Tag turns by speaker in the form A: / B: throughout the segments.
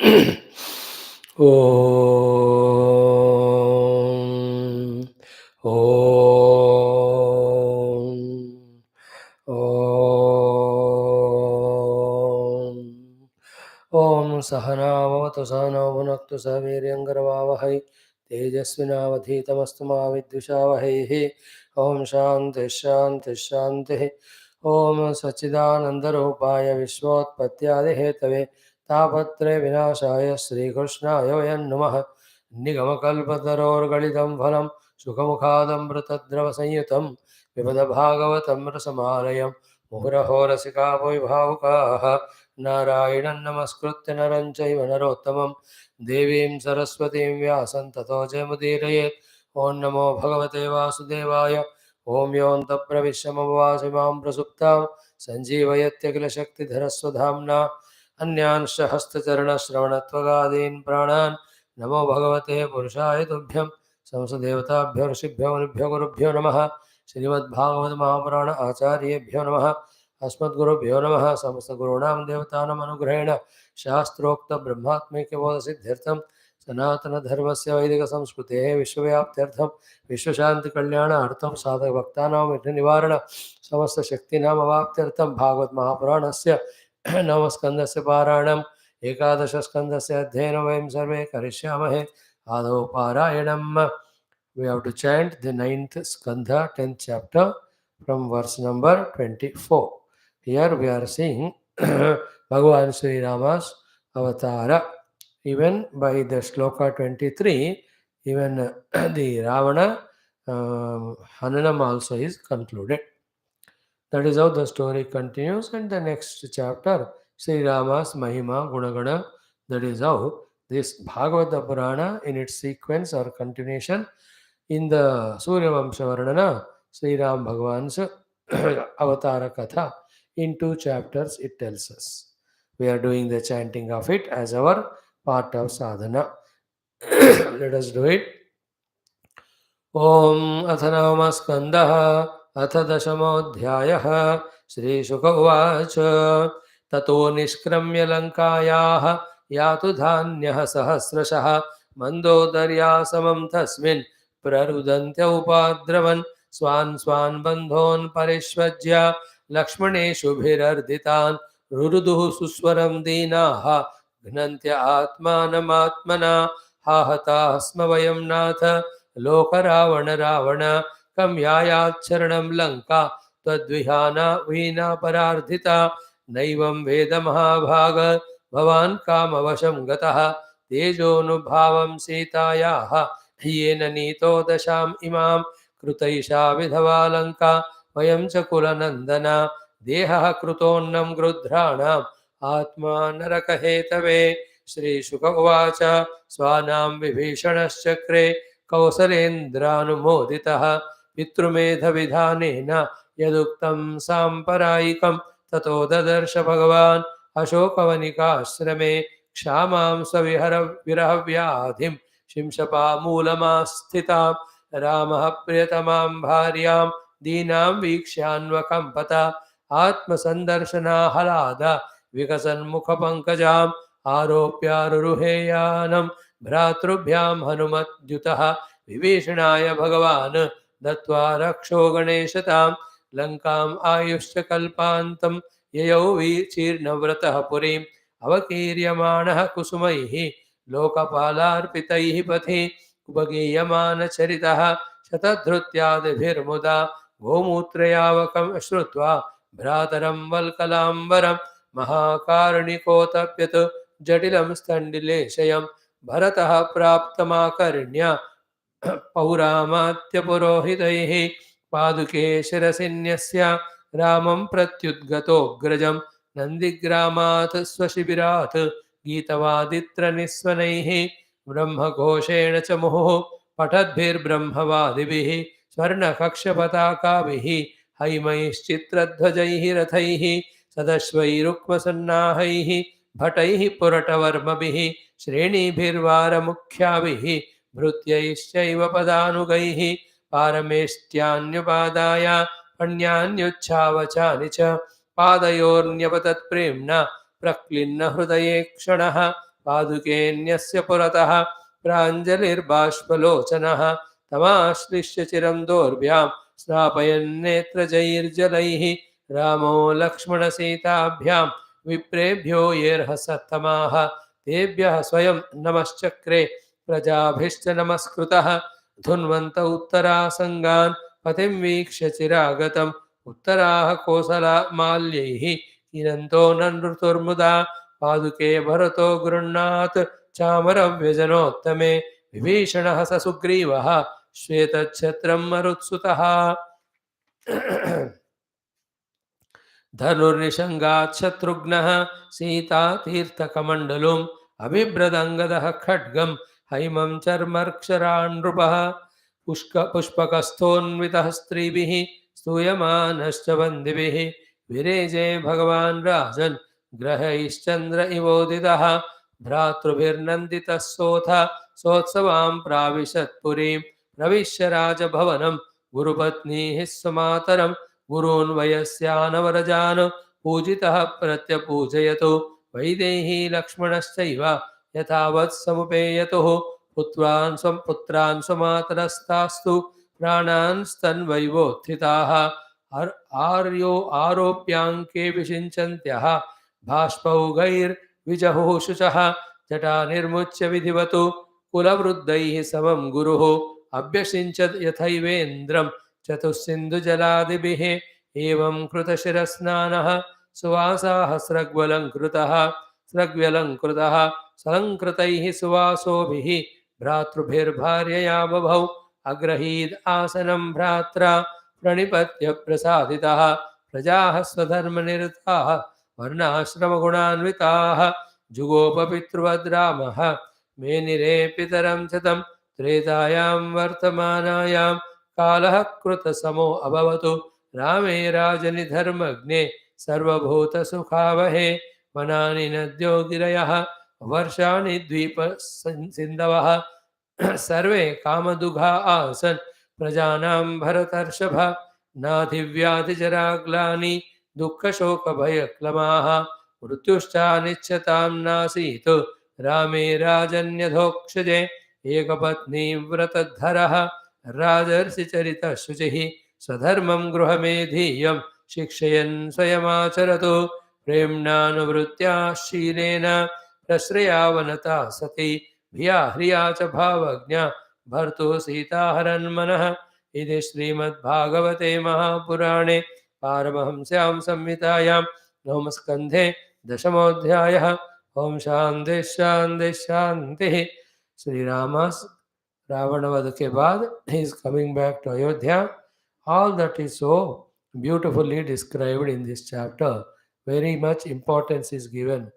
A: ॐ सहनावतु सहनौ भुनक्तु सह वीर्यङ्करवावहै तेजस्विनावधीतमस्तु मा विद्विषावहैः। ॐ शान्तिः शान्तिः शान्तिः। ॐ सच्चिदानन्दरूपाय विश्वोत्पत्त्यादिहेतवे तापत्रय विनाशाय श्रीकृष्णाय वयं नमः। निगमकल्पतरोर्गलितं फलं सुखमुखादमृतद्रवसंयुतं पिबद भागवतं रसमालयं मुहुरहो रसिका वै भावुकाः। नारायणं नमस्कृत्य नरं चैव नरोत्तमं देवीं सरस्वतीं व्यासं ततो जयमुदीरयेत्। ॐ नमो भगवते वासुदेवाय। ॐ योऽन्तः प्रविश्य मम वासि मां प्रसुप्तां सञ्जीवयत्यखिलशक्तिधरस्वधाम्ना अन्यांश्च हस्तचरणश्रवणत्वगादीन् प्राणान् नमो भगवते पुरुषाय तुभ्यं संसदेवताभ्यो ऋषिभ्यो मुनिभ्यो गुरुभ्यो नमः। श्रीमद्भागवत महापुराण आचार्येभ्यो नमः। अस्मद्गुरुभ्यो नमः। समस्तगुरूणां देवतानाम् अनुग्रहेण शास्त्रोक्त ब्रह्मात्मैक्यबोधसिद्ध्यर्थं सनातनधर्मस्य वैदिकसंस्कृतेः विश्वव्याप्त्यर्थं विश्वशान्तिकल्याणार्थं साधकभक्तानां विघ्ननिवारण समस्तशक्तीनाम् अवाप्त्यर्थं भागवत महापुराणस्य नवमस्कन्धस्य पारायणम् एकादशस्कन्धस्य अध्ययनं वयं सर्वे करिष्यामहे। आदौ पारायणम्। We have to chant the 9th skandha, 10th chapter from verse number 24. Here we are seeing Bhagavan Sri Rama's Avatara. Even by the sloka 23, even the Ravana Hananam also is concluded. That is how the story continues. And the next chapter, Sri Rama's Mahima Gunagana, that is how this Bhagavata Purana in its sequence or continuation in the Surya Vamsha Varnana, Sri Ram Bhagavan's Avatara Katha, in 2 chapters it tells us. We are doing the chanting of it as our part of sadhana. Let us do it. Om Athanavama Skandaha Atha Dashamodhyayah Shri Shuka Uvacha Tato Nishkramya Lankayaha Yatu Dhanyah Sahasrashaha Mandodarya Samam Tasmin प्ररुदन्त्य उपाद्रवन् स्वान् स्वान् बन्धोन् परिष्वज्य लक्ष्मणेषुभिरर्दितान् रुरुदुः सुस्वरं दीनाः घ्नन्त्य आत्मानमात्मना हाहताः स्म वयं नाथ लोकरावण रावण कं यायाच्छरणं लङ्का त्वद्विहाना वीना परार्धिता नैवं वेद महाभाग भवान् कामवशं गतः तेजोनुभावं सीतायाः येन नीतो दशाम् इमां कृतैषा विधवा लङ्का वयं च कुलनन्दना देहः कृतोन्नं गृध्राणाम् आत्मा नरकहेतवे। श्रीशुक उवाच स्वानां विभीषणश्चक्रे कौसलेन्द्रानुमोदितः पितृमेधविधानेन यदुक्तं साम्प्रदायिकं ततो ददर्श भगवान् अशोकवनिकाश्रमे क्षामां विरहव्याधिं शिंशपामूलमास्थितां रामः प्रियतमां भार्यां दीनां वीक्ष्यान्वकम्पत आत्मसन्दर्शनाहलाद विकसन्मुखपङ्कजाम् आरोप्यारुरुहेयानं भ्रातृभ्यां हनुमद्युतः विभीषणाय भगवान् दत्त्वा रक्षो गणेशतां लङ्काम् आयुश्च कल्पान्तं ययौ वीचीर्णव्रतः पुरीम् अवकीर्यमाणः कुसुमैः लोकपालार्पितैः पथि उपगीयमानचरितः शतधृत्यादिभिर्मुदा गोमूत्रयावकं श्रुत्वा भ्रातरं वल्कलाम्बरं महाकारुणिकोतप्यत् जटिलं स्तण्डिलेशयं भरतः प्राप्तमाकर्ण्य पौरामात्यपुरोहितैः पादुके शिरसिन्यस्य रामं प्रत्युद्गतोऽग्रजं नन्दिग्रामात् स्वशिबिरात् गीतवादित्रनिस्वनैः ब्रह्मघोषेण च मुहुः पठद्भिर्ब्रह्मवादिभिः स्वर्णकक्षपताकाभिः हैमैश्चित्रध्वजैः रथैः सदश्वैरुक्मसन्नाहैः भटैः पुरटवर्मभिः श्रेणीभिर्वारमुख्याभिः भृत्यैश्चैव पदानुगैः पारमेष्ट्यान्युपादाय पण्यान्युच्छावचानि च पादयोर्न्यपतत्प्रेम्णा प्रक्लिन्न हृदये क्षणः पादुकेऽन्यस्य पुरतः प्राञ्जलिर्बाष्पलोचनः तमाश्लिष्य चिरं दोर्भ्यां स्नापयन्नेत्रजैर्जलैः रामो लक्ष्मणसीताभ्यां विप्रेभ्यो येर्हसत्तमाः तेभ्यः स्वयं नमश्चक्रे प्रजाभिश्च नमस्कृतः धुन्वन्त उत्तरासङ्गान् पतिं वीक्ष्य चिरागतम् उत्तराः कोसला माल्यैः किनन्तो ननृतुर्मुदा पादुके भरतो गृह्णात् चामरव्यजनोत्तमे विभीषणः स सुग्रीवः श्वेतच्छत्रं मरुत्सुतः धनुर्निषङ्गात् शत्रुघ्नः सीतातीर्थकमण्डलुम् अबिभ्रदङ्गदः खड्गं हैमं चर्मर्क्षरान् नृपः पुष्पकस्थोन्वितः स्त्रीभिः स्तूयमानश्च वन्दिभिः विरेजे भगवान् राजन् ग्रहैश्चन्द्र इवोदितः भ्रातृभिर्नन्दितः सोऽथ सोत्सवां प्राविशत्पुरीं प्रविश्य राजभवनं गुरुपत्नीः स्वमातरं गुरून् वयस्यानवरजान् पूजितः प्रत्यपूजयतु वैदेही लक्ष्मणश्चैव यथावत् समुपेयतुः पुत्रान् स्वमातरस्तास्तु प्राणान् स्तन्वैवोत्थिताः आर्यो आरोप्याङ्के विषिञ्चन्त्यः बाष्पौघैर्विजहुः शुचः जटा निर्मुच्य विधिवतु कुलवृद्धैः समं गुरुः अभ्यषिञ्चत् यथैवेन्द्रं चतुस्सिन्धुजलादिभिः एवं कृतशिरस्नानः सुवासाः स्रग्व्यलङ्कृतः सलङ्कृतैः सुवासोभिः भ्रातृभिर्भार्यया बभौ अग्रहीद् आसनं भ्रात्रा प्रणिपत्य प्रसादितः प्रजाः स्वधर्मनिरताः वर्णाश्रमगुणान्विताः जुगोपपितृवद् रामः मेनिरे पितरं शतं त्रेतायां वर्तमानायां कालः कृतसमो अभवतु रामे राजनि धर्मज्ञे सर्वभूतसुखावहे वनानि नद्यो गिरयः वर्षाणि द्वीपसिन्धवः सर्वे कामदुघा आसन् प्रजानां भरतर्षभ नाधिव्याधिजराग्लानि दुःखशोकभयक्लमाः मृत्युश्चानिच्छतां नासीत् रामे राजन्यधोक्षजे एकपत्नीव्रतधरः राजर्षिचरितः शुचिः स्वधर्मं गृहमेधीयं शिक्षयन् स्वयमाचरतु प्रेम्णानुवृत्त्या शीलेन प्रश्रयावनता सती भिया ह्रिया च भावज्ञा भर्तुः सीताहरन्मनः इति श्रीमद्भागवते महापुराणे पारमहंस्यां संहितायां नवमस्कन्धे दशमोऽध्यायः। ओम शांति शांति शांति। श्री राम रावण वध के बाद he is coming back to Ayodhya. All that is so beautifully described in this chapter. Very much importance is given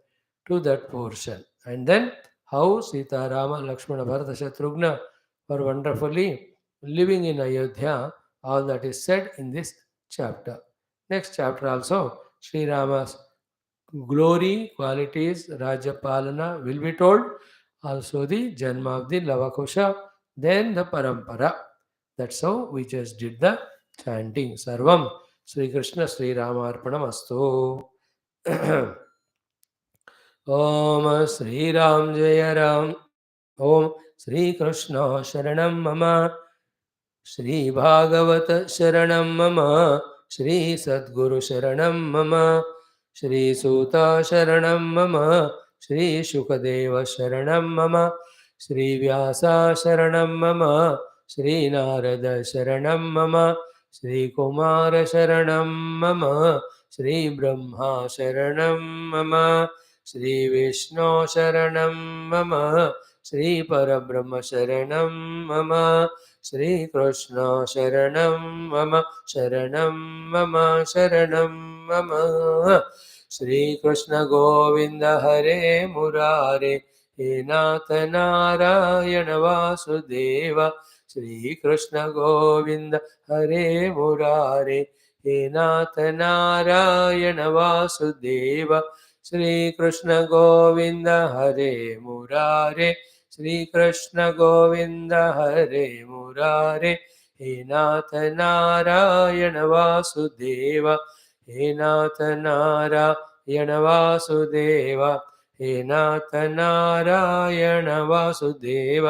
A: to that portion. And then how Sita, Rama, Lakshmana, Bharata, Shatrughna were wonderfully living in Ayodhya. All that is said in this chapter. Next chapter also, Sri Rama's glory, qualities, Rajapalana will be told. Also the Janma of the Lavakusha, then the Parampara. That's how we just did the chanting. Sarvam Sri Krishna Sri Rama Arpanamastu. Om Sri Ram Jaya Ram. Om Sri Krishna Sharanam Mama. Shri Bhagavat Sharanam Mama. Shri Sadguru Sharanam Mama. Shri Suta Sharanam Mama. Shri Shukadeva Sharanam Mama. Shri Vyasa Sharanam Mama. Shri Narada Sharanam Mama. Shri Kumara Sharanam Mama. Shri Brahma Sharanam Mama. Shri Vishnu Sharanam Mama. Shri Parabrahma Sharanam Mama. Shri Krishna Sharanam Mama. Sharanam Mama. Sharanam Mama. Shri Krishna Govinda Hare Murare He Nath Narayana Vasudeva. Shri Krishna Govinda Hare Murare He Nath Narayana Vasudeva. Shri Krishna Govinda Hare Murare. Shri Krishna Govinda Hare Murare He Nath Narayana Vasudeva. He Nath Narayana Vasudeva. हे नाथ नारायण वासुदेव।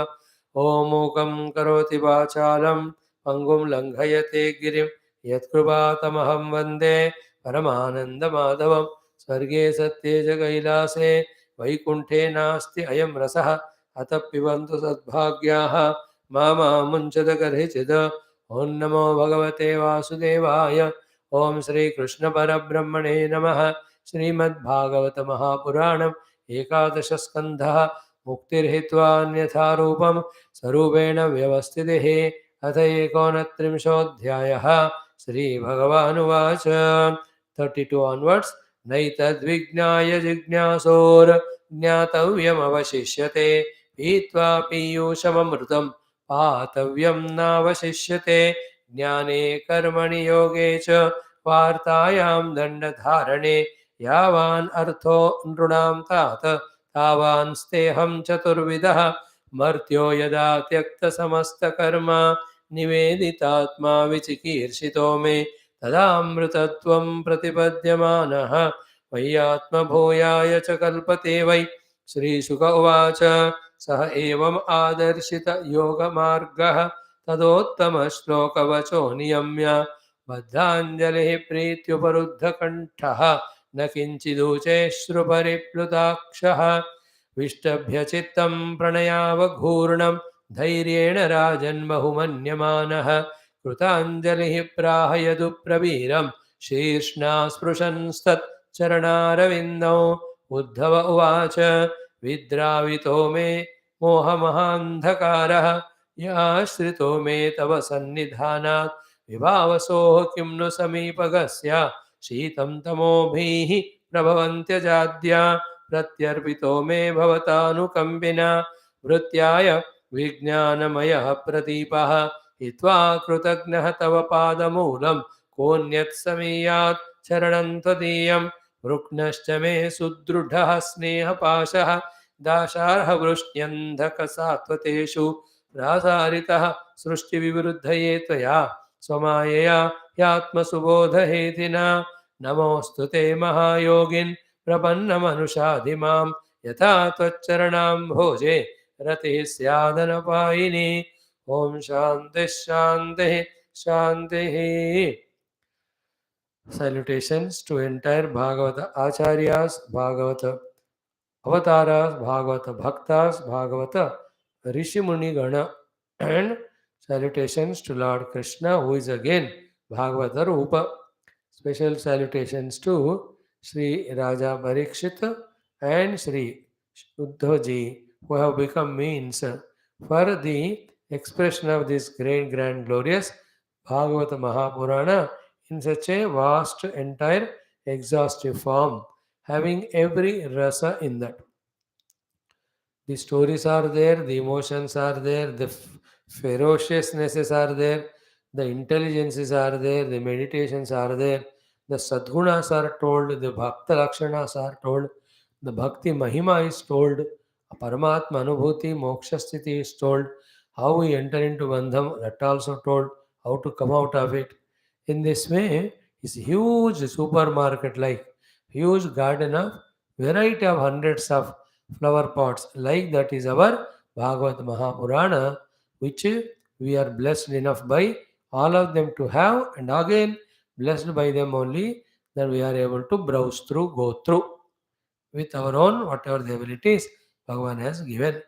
A: ॐ मूकं करोति वाचालं पङ्गुं लङ्घयते गिरिं यत्कृपातमहं वन्दे परमानन्दमाधवं। स्वर्गे सत्ये च कैलासे वैकुण्ठे नास्ति अयं रसः अतः पिबन्तु सद्भाग्याः मा मुञ्चत कर्हिचित्। ॐ नमो भगवते वासुदेवाय। ॐ श्रीकृष्णपरब्रह्मणे नमः। श्रीमद्भागवत महापुराणम् एकादशस्कन्धः मुक्तिर्हित्वान्यथा रूपं स्वरूपेण व्यवस्थितिः। अथ एकोनत्रिंशोऽध्यायः। श्रीभगवानुवाच 32 onwards। नैतद्विज्ञाय जिज्ञासोर्ज्ञातव्यमवशिष्यते पीत्वा पीयूषममृतं पातव्यं नावशिष्यते। ज्ञाने कर्मणि योगे च वार्तायां दण्डधारणे यावान् अर्थो नृणां तात तावान् स्तेहं चतुर्विधः। मर्त्यो यदा त्यक्तसमस्तकर्म निवेदितात्मा विचिकीर्षितो मे तदामृतत्वं प्रतिपद्यमानः मय्यात्मभूयाय च कल्पते वै। श्रीशुक उवाच सह एवम् आदर्शित योगमार्गः तदोत्तमश्लोकवचो नियम्य बद्धाञ्जलिः प्रीत्युपरुद्धकण्ठः न किञ्चिदूचेश्रुपरिप्लुताक्षः। विष्टभ्य चित्तं प्रणयावघूर्णं धैर्येण राजन्बहुमन्यमानः कृताञ्जलिः प्राह यदुप्रवीरं शीर्ष्णा स्पृशंस्तच्चरणारविन्दौ। उद्धव उवाच विद्रावितो मे मोहमहान्धकारः याश्रितो मे तव सन्निधानात् विभावसोः किं नु समीपगस्य शीतं तमोभिः प्रभवन्त्यजाद्या प्रत्यर्पितो मे भवतानुकम्पिना वृत्याय विज्ञानमयः प्रदीपः हित्वा कृतज्ञः तव पादमूलं कोऽन्यत् समीयात् शरणं त्वदीयं। वृक्नश्च मे सुदृढः स्नेहपाशः दाशार्हवृष्ट्यन्धकसात्वतेषु प्रासारितः सृष्टिविवृद्धये त्वया स्वमायया ह्यात्मसुबोधहेतिना। नमोऽस्तु ते महायोगिन् प्रपन्नमनुषाधिमां यथा त्वच्चरणाम्भोजे रतिः स्यादनपायिनी। ॐ शान्तिः शान्तिः शान्तिः। Salutations to entire Bhagavata Acharyas, Bhagavata Avataras, Bhagavata Bhaktas, Bhagavata Rishi Muni Gana, and salutations to Lord Krishna, who is again Bhagavata Rupa. Special salutations to Sri Raja Parikshit and Sri Uddhavaji, who have become means for the expression of this great, grand, glorious Bhagavata Mahapurana in such a vast, entire, exhaustive form, having every rasa in that. The stories are there, the emotions are there, the ferociousnesses are there, the intelligences are there, the meditations are there, the sadgunas are told, the bhakta lakshanas are told, the bhakti mahima is told, paramatma anubhuti moksha sthiti is told, how we enter into bandham, that also told, how to come out of it. In this way, is huge supermarket like huge garden of variety of hundreds of flower pots. Like that is our Bhagavad Mahapurana, which we are blessed enough by all of them to have, and again blessed by them only that we are able to browse through, go through with our own whatever the abilities Bhagavan has given.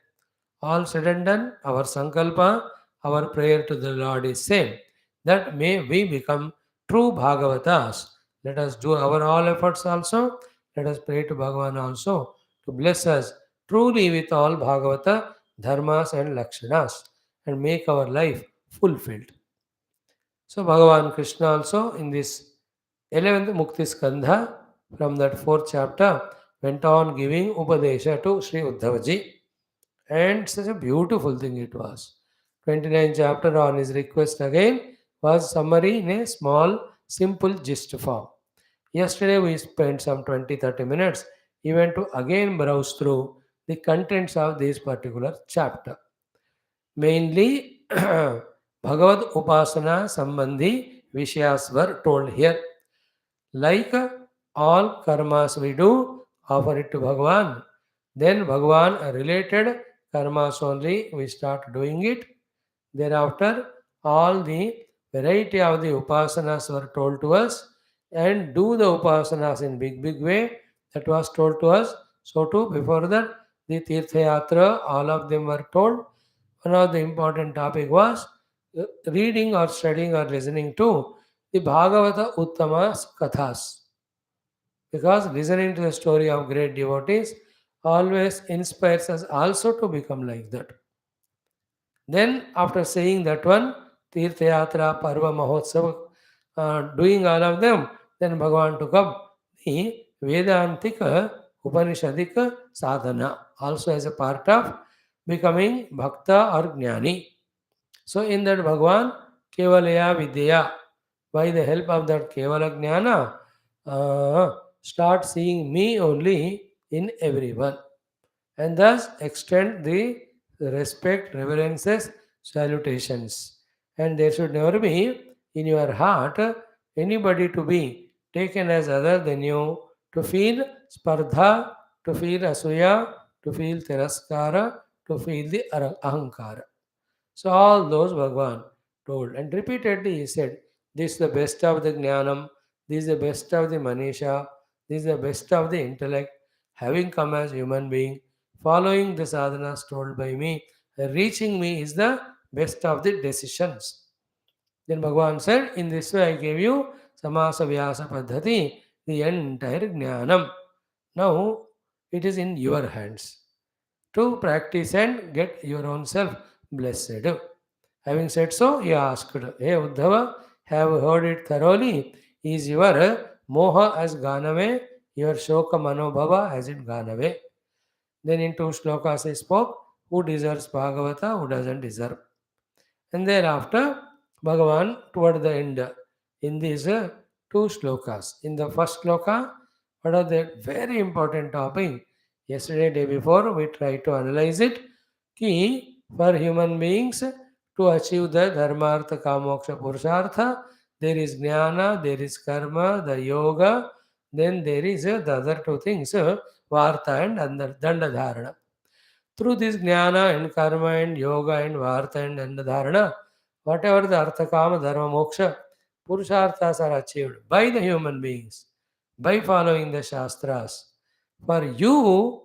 A: All said and done, our sankalpa, our prayer to the Lord is same, that may we become true Bhagavatas. Let us do our all efforts also. Let us pray to Bhagavan also to bless us truly with all Bhagavata, Dharmas and Lakshanas and make our life fulfilled. So Bhagavan Krishna also in this 11th Mukti Skandha from that 4th chapter went on giving Upadesha to Sri Uddhavaji. And such a beautiful thing it was. 29th chapter on his request again was summary in a small, simple gist form. Yesterday we spent some 20-30 minutes even to again browse through the contents of this particular chapter. Mainly Bhagavad Upasana Sambandhi Vishayas were told here. Like all karmas we do, offer it to Bhagavan. Then Bhagavan related karmas only, we start doing it. Thereafter, all the variety of the upasanas were told to us, and do the upasanas in big way. That was told to us. So too, before that, the Tirtha Yatra, all of them were told. One of the important topic was reading or studying or listening to the Bhagavata Uttama's Kathas. Because listening to the story of great devotees always inspires us also to become like that. Then, after saying that one, Tirtha Yatra, Parva Mahotsava, doing all of them, then Bhagavan took up the Vedantika Upanishadika sadhana, also as a part of becoming Bhakta or Jnani. So, in that Bhagavan, Kevalaya Vidya, by the help of that Kevala Jnana, start seeing me only in everyone, and thus extend the respect, reverences, salutations. And there should never be in your heart anybody to be taken as other than you, to feel spardha, to feel asuya, to feel tiraskara, to feel the ahankara. So all those Bhagavan told, and repeatedly he said, this is the best of the jnanam, this is the best of the manisha, this is the best of the intellect, having come as human being, following the sadhanas told by me, reaching me is the best of the decisions. Then Bhagavan said, in this way I gave you samasa vyasa paddhati, the entire jnanam. Now it is in your hands to practice and get your own self blessed. Having said so, he asked, Hey Uddhava, have you heard it thoroughly? Is your moha as gone away? Your shoka manobhava has it gone away? Then in two shlokas he spoke, who deserves Bhagavata, who doesn't deserve. And thereafter, Bhagavan toward the end, in these two shlokas. In the first shloka, what are the very important topic? Yesterday, day before, we tried to analyze it. Ki for human beings to achieve the dharmartha kamoksha purushartha, there is jnana, there is karma, the yoga, then there is the other two things, varta and dandadharana. Through this jnana and karma and yoga and varta and dandadharana, whatever the artha kama dharma moksha purusharthas are achieved by the human beings by following the shastras. For you,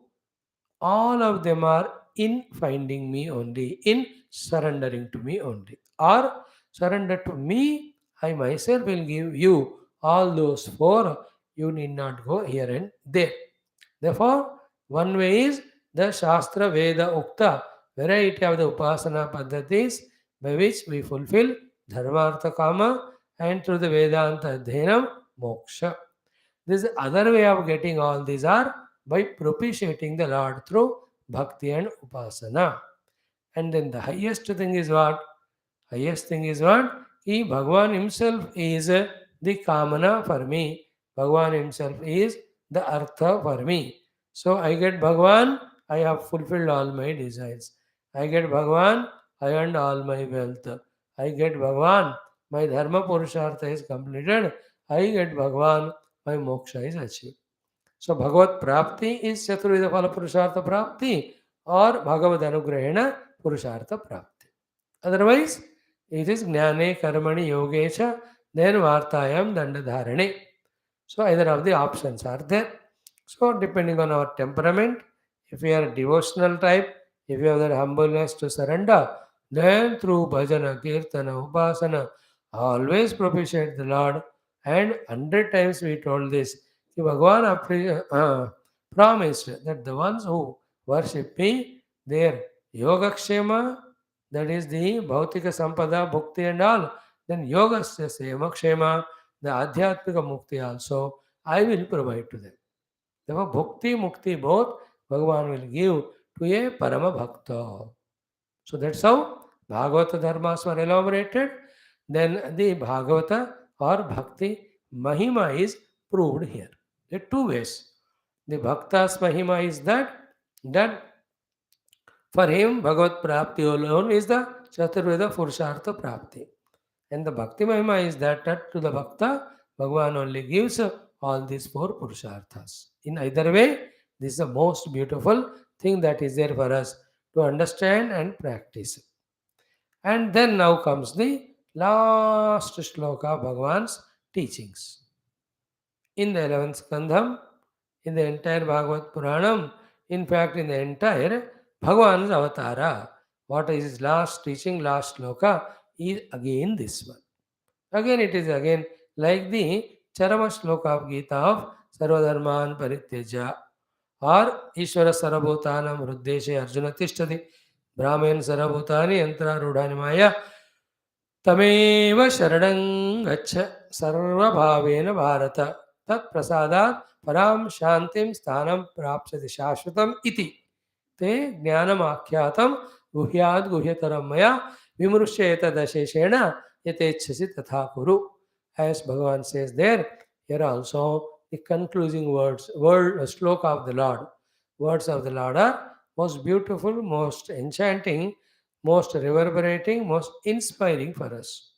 A: all of them are in finding me only, in surrendering to me only. Or surrender to me, I myself will give you all those four. You need not go here and there. Therefore, one way is the Shastra Veda Ukta, variety of the Upasana Paddhatis by which we fulfill Dharmartha Kama, and through the Vedanta Adhenam Moksha. This other way of getting all these are by propitiating the Lord through Bhakti and Upasana. And then the highest thing is what? Highest thing is what? He, Bhagavan himself is the Kamana for me. Bhagavan himself is the Artha for me. So I get Bhagavan, I have fulfilled all my desires. I get Bhagavan, I earned all my wealth. I get Bhagavan, my Dharma Purushartha is completed. I get Bhagavan, my moksha is achieved. So Bhagavat Prapti is Chaturveda Phala Purushartha Prapti or Bhagavad Anugrahena Purushartha Prapti. Otherwise, it is Jnane Karmani Yogecha, then Vartayam Dandadharane. So either of the options are there. So depending on our temperament, if we are a devotional type, if you have that humbleness to surrender, then through bhajana, kirtana, upasana, always propitiate the Lord. And 100 times we told this. Bhagavan promised that the ones who worship me, their yogakshema, that is the bhautika sampada, bhukti and all, then yogasya semakshema, the adhyatmika mukti also, I will provide to them. Therefore, bhakti, mukti both Bhagavan will give to a parama bhakta. So that's how Bhagavata dharmas were elaborated. Then the Bhagavata or Bhakti Mahima is proved here. There are two ways. The Bhakta's Mahima is that for him Bhagavat Prapti alone is the Chaturveda Purushartha Prapti. And the Bhakti Mahima is that to the Bhakta, Bhagavan only gives all these four Purusharthas. In either way, This is the most beautiful thing that is there for us to understand and practice. And then now comes the last shloka of Bhagavan's teachings. In the 11th Skandham, in the entire Bhagavad Puranam, in fact, in the entire Bhagavan's Avatara, what is his last teaching, last shloka, is again this one. Again, it is again like the Charama shloka of Gita of Sarvadharman Parityaja or Ishvara Sarabhutanam Ruddeshe Arjuna Tishtati Brahman Sarabhutani Yantra Rudhani Maya तमेव शरणं गच्छ सर्वभावेन भारत तत्प्रसादात् परां शान्तिं स्थानं प्राप्स्यति शाश्वतम् इति ते ज्ञानमाख्यातं गुह्याद् गुह्यतरं मया विमृश्य एतदशेषेण यथेच्छसि तथा कुरु. As Bhagavan says there, here also the concluding sloka of the Lord. Words of the Lord are most beautiful, most enchanting, most reverberating, most inspiring for us.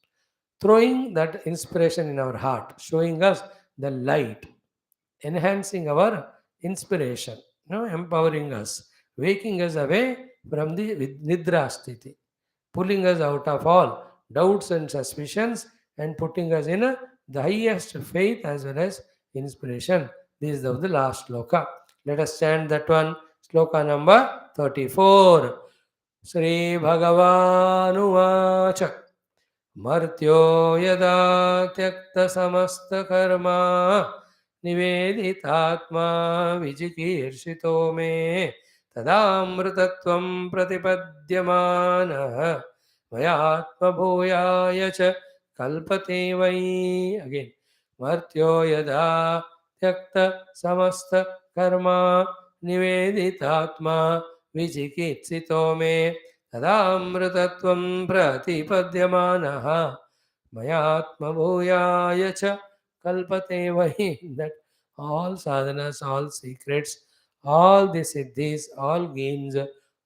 A: Throwing that inspiration in our heart, showing us the light, enhancing our inspiration, empowering us, waking us away from the nidra sthiti, pulling us out of all doubts and suspicions and putting us in the highest faith as well as inspiration. This is the last sloka. Let us chant that one, sloka number 34. Sri Bhagavanuvacha Martyo yada tyakta samasta karma nivedhitatma vijikirshito me tadamrutatvam pratipadyamanah mayatma bhuyaya cha kalpate vai. Again, Martyo yada tyakta samasta karma nivedhitatma विचिकित्सितो मे तदामृतत्वं प्रतिपद्यमानः मयात्मभूयाय च कल्पते वहि. That all sadhanas, all secrets, all the siddhis, all gains,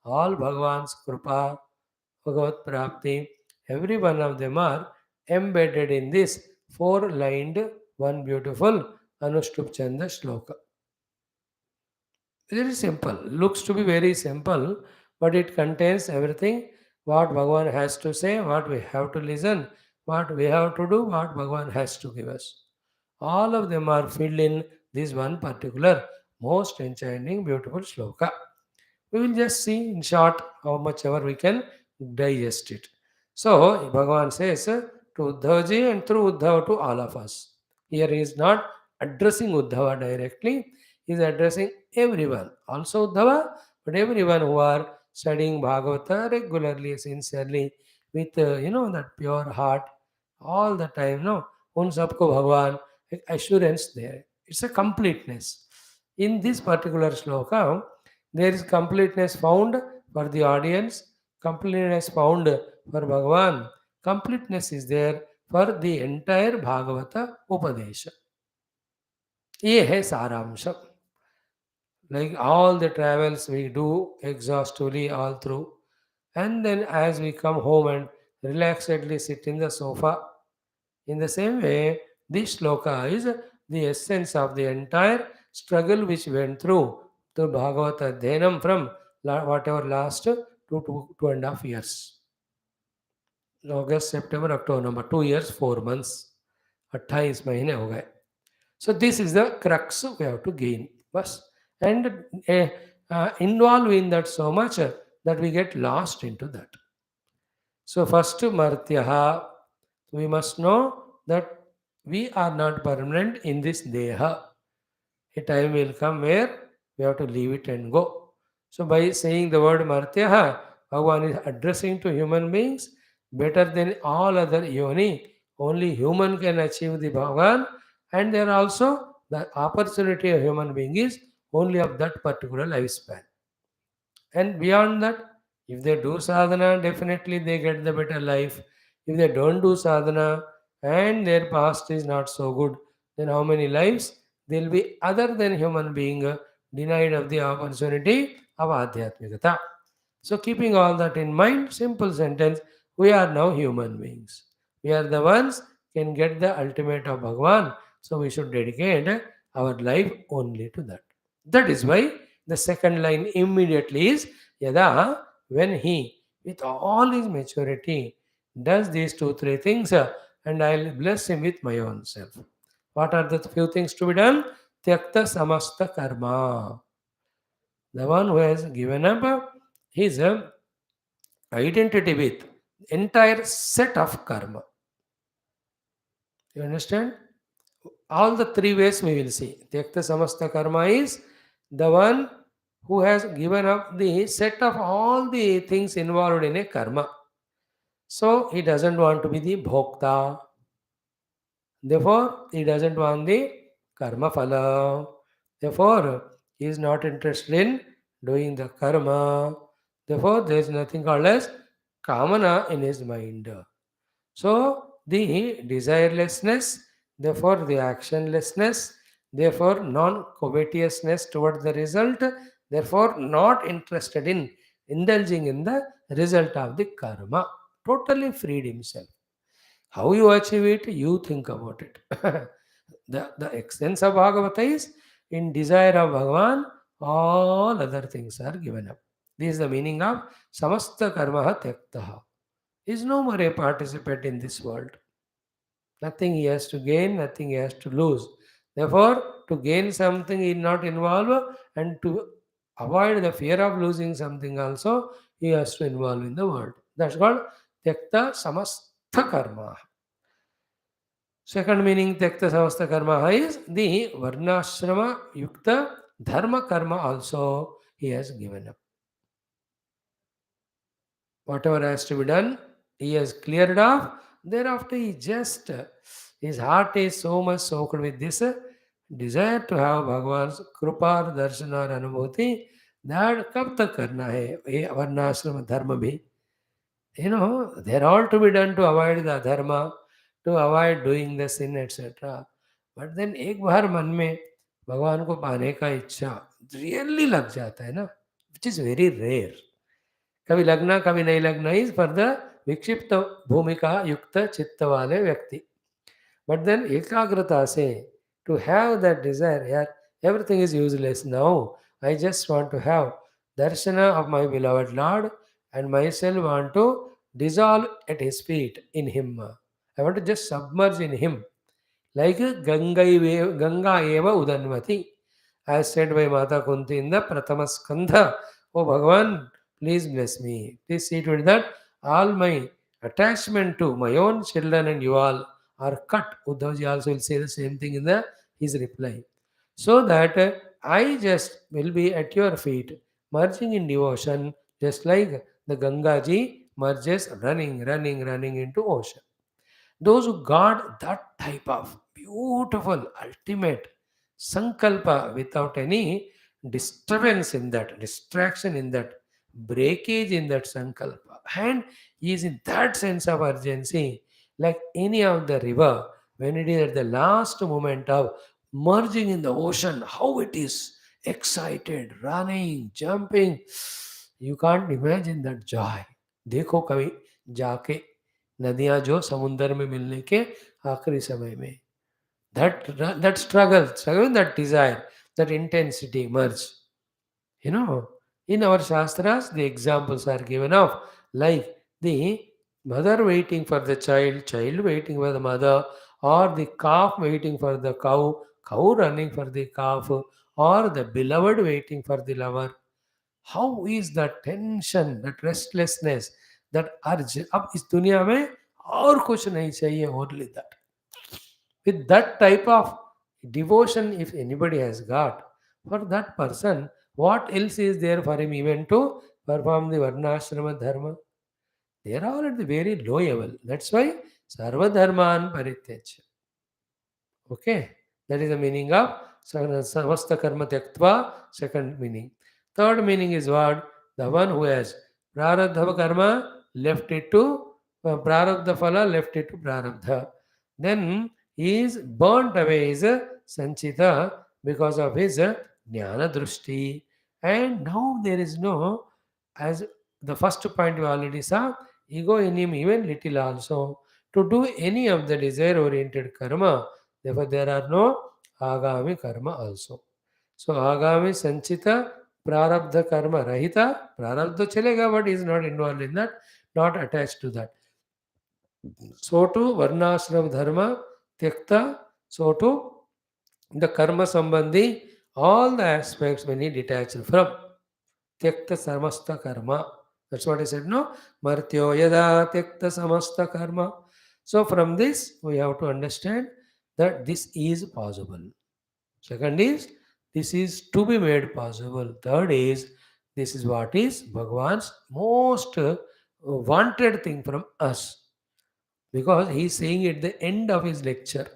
A: all Bhagavan's kripa, Bhagavat Prapti, every one of them are embedded in this four-lined, one beautiful Anushtup Chanda shloka. Very simple, looks to be very simple, but it contains everything what Bhagavan has to say, what we have to listen, what we have to do, what Bhagavan has to give us. All of them are filled in this one particular most enchanting, beautiful shloka. We will just see in short how much ever we can digest it. So, Bhagavan says to Uddhavaji and through Uddhava to all of us. Here he is not addressing Uddhava directly, he is addressing everyone, also Uddhava, but everyone who are studying Bhagavata regularly, sincerely, with that pure heart, all the time. No, un sabko Bhagavan, assurance there. It's a completeness. In this particular shloka, there is completeness found for the audience, completeness found for Bhagavan, completeness is there for the entire Bhagavata Upadesha. ये है सारांश. Like all the travels we do exhaustively all through, and then as we come home and relaxedly sit in the sofa, in the same way, this shloka is the essence of the entire struggle which went through the Bhagavata Dhenam from whatever last 2.5 years. August, September, October, November, 2 years, 4 months. 28 महीने हो गए. So this is the crux we have to gain. Bas. And involve in that so much that we get lost into that. So first Martyaha, we must know that we are not permanent in this Deha. A time will come where we have to leave it and go. So by saying the word Martyaha, Bhagavan is addressing to human beings better than all other yoni. Only human can achieve the Bhagavan, and there also the opportunity of human being is only of that particular lifespan. And beyond that, if they do sadhana, definitely they get the better life. If they don't do sadhana and their past is not so good, then how many lives they'll be other than human being denied of the opportunity of Adhyatmikata. So keeping all that in mind, simple sentence, we are now human beings. We are the ones can get the ultimate of Bhagavan. So we should dedicate our life only to that. That is why The second line immediately is Yada, when he, with all his maturity, does these two, three things, and I'll bless him with my own self. What are the few things to be done? Tyakta samasta karma. The one who has given up his identity with entire set of karma. You understand? All the three ways we will see. Tyakta samasta karma is the one who has given up the set of all the things involved in a karma. So he doesn't want to be the bhokta. Therefore, he doesn't want the karma phala. Therefore, he is not interested in doing the karma. Therefore, there is nothing called as kamana in his mind. So, the desirelessness, therefore, the actionlessness, therefore, non covetousness toward the result, therefore, not interested in indulging in the result of the karma. Totally freed himself. How you achieve it, you think about it. The essence of Bhagavata is in desire of Bhagavan, all other things are given up. This is the meaning of samasta karma tyaktaha. He is no more a participant in this world. Nothing he has to gain, nothing he has to lose. Therefore, to gain something he is not involved, and to avoid the fear of losing something also, he has to involve in the world. That's called tyakta samastha karma. Second meaning tyakta samastha karma is the varnashrama yukta dharma karma also he has given up. Whatever has to be done, he has cleared off. Thereafter, his heart is so much soaked with this desire to have Bhagavan's Kripa, Darshana, or Anubhuti, that kab tak karna hai, ye varnashrama dharma bhi. They're all to be done to avoid the dharma, to avoid doing the sin, etc. But then एक बार मन में भगवान को पाने का इच्छा really लग जाता है ना, विच इज वेरी रेयर. कभी लगना कभी नहीं लगना इज फॉर द विक्षिप्त भूमिका युक्त चित्त वाले व्यक्ति. बट देन एकाग्रता से टू हैव दैट डिजायर, यार everything is useless now, I just want to have darshan of my beloved lord and myself want to dissolve at his feet in him. I want to just submerge in him like Ganga eva udanvati, as said by Mata Kunti in the Prathama Skandha. Oh Bhagavan, please bless me. Please see to it that all my attachment to my own children and you all are cut. Uddhavji also will say the same thing in his reply. So that I just will be at your feet, merging in devotion, just like the Ganga ji merges running into ocean. Those who got that type of beautiful, ultimate sankalpa without any disturbance in that, distraction in that, breakage in that sankalpa, and he is in that sense of urgency, like any of the river, when it is at the last moment of merging in the ocean, how it is excited, running, jumping. You can't imagine that joy. देखो कभी जाके नदियां जो समुद्र में मिलने के आखिरी समय में, that struggle, that desire, that intensity merge. In our shastras the examples are given of, like the mother waiting for the child waiting for the mother, or the calf waiting for the cow running for the calf, or the beloved waiting for the lover. How is that tension, that restlessness, that urge? अब इस दुनिया में और कुछ नहीं चाहिए, only that. With that type of devotion, if anybody has got, for that person, what else is there for him even to perform the varnashrama dharma? They are all at the very low level. That's why sarva dharman parityaj. Okay, that is the meaning of samasta karma tyaktva. Second meaning. Third meaning is what? The one who has prarabdha karma left it to prarabdha phala, left it to prarabdha. Then he is burnt away his sanchita because of his jnana drushti. And now there is no, as the first point we already saw, ego in him even little also, to do any of the desire oriented karma. Therefore, there are no agami karma also. So, agami sanchita Prarabdha karma rahita. Prarabdha chalega, but he is not involved in that, not attached to that. So too, varnashram dharma tyakta. So too, the karma sambandhi, all the aspects when he detached from tyakta samasta karma. That's what I said, no? Martyo yada tyakta samasta karma. So from this, we have to understand that this is possible. Second is, this is to be made possible. Third is, this is what is Bhagavan's most wanted thing from us. Because he is saying at the end of his lecture.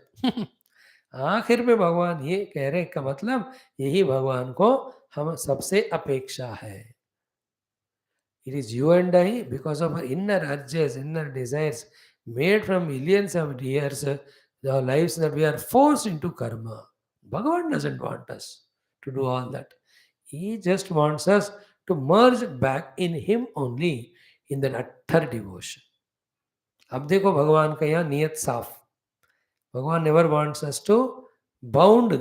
A: आखिर में भगवान ये कह रहे हैं का मतलब यही भगवान को हम सबसे अपेक्षा है. It is you and I, because of our inner urges, inner desires, made from millions of years, our lives, that we are forced into karma. Bhagavan doesn't want us to do all that. He just wants us to merge back in Him only, in that utter devotion. अब देखो भगवान का यहाँ नियत साफ. Bhagavan never wants us to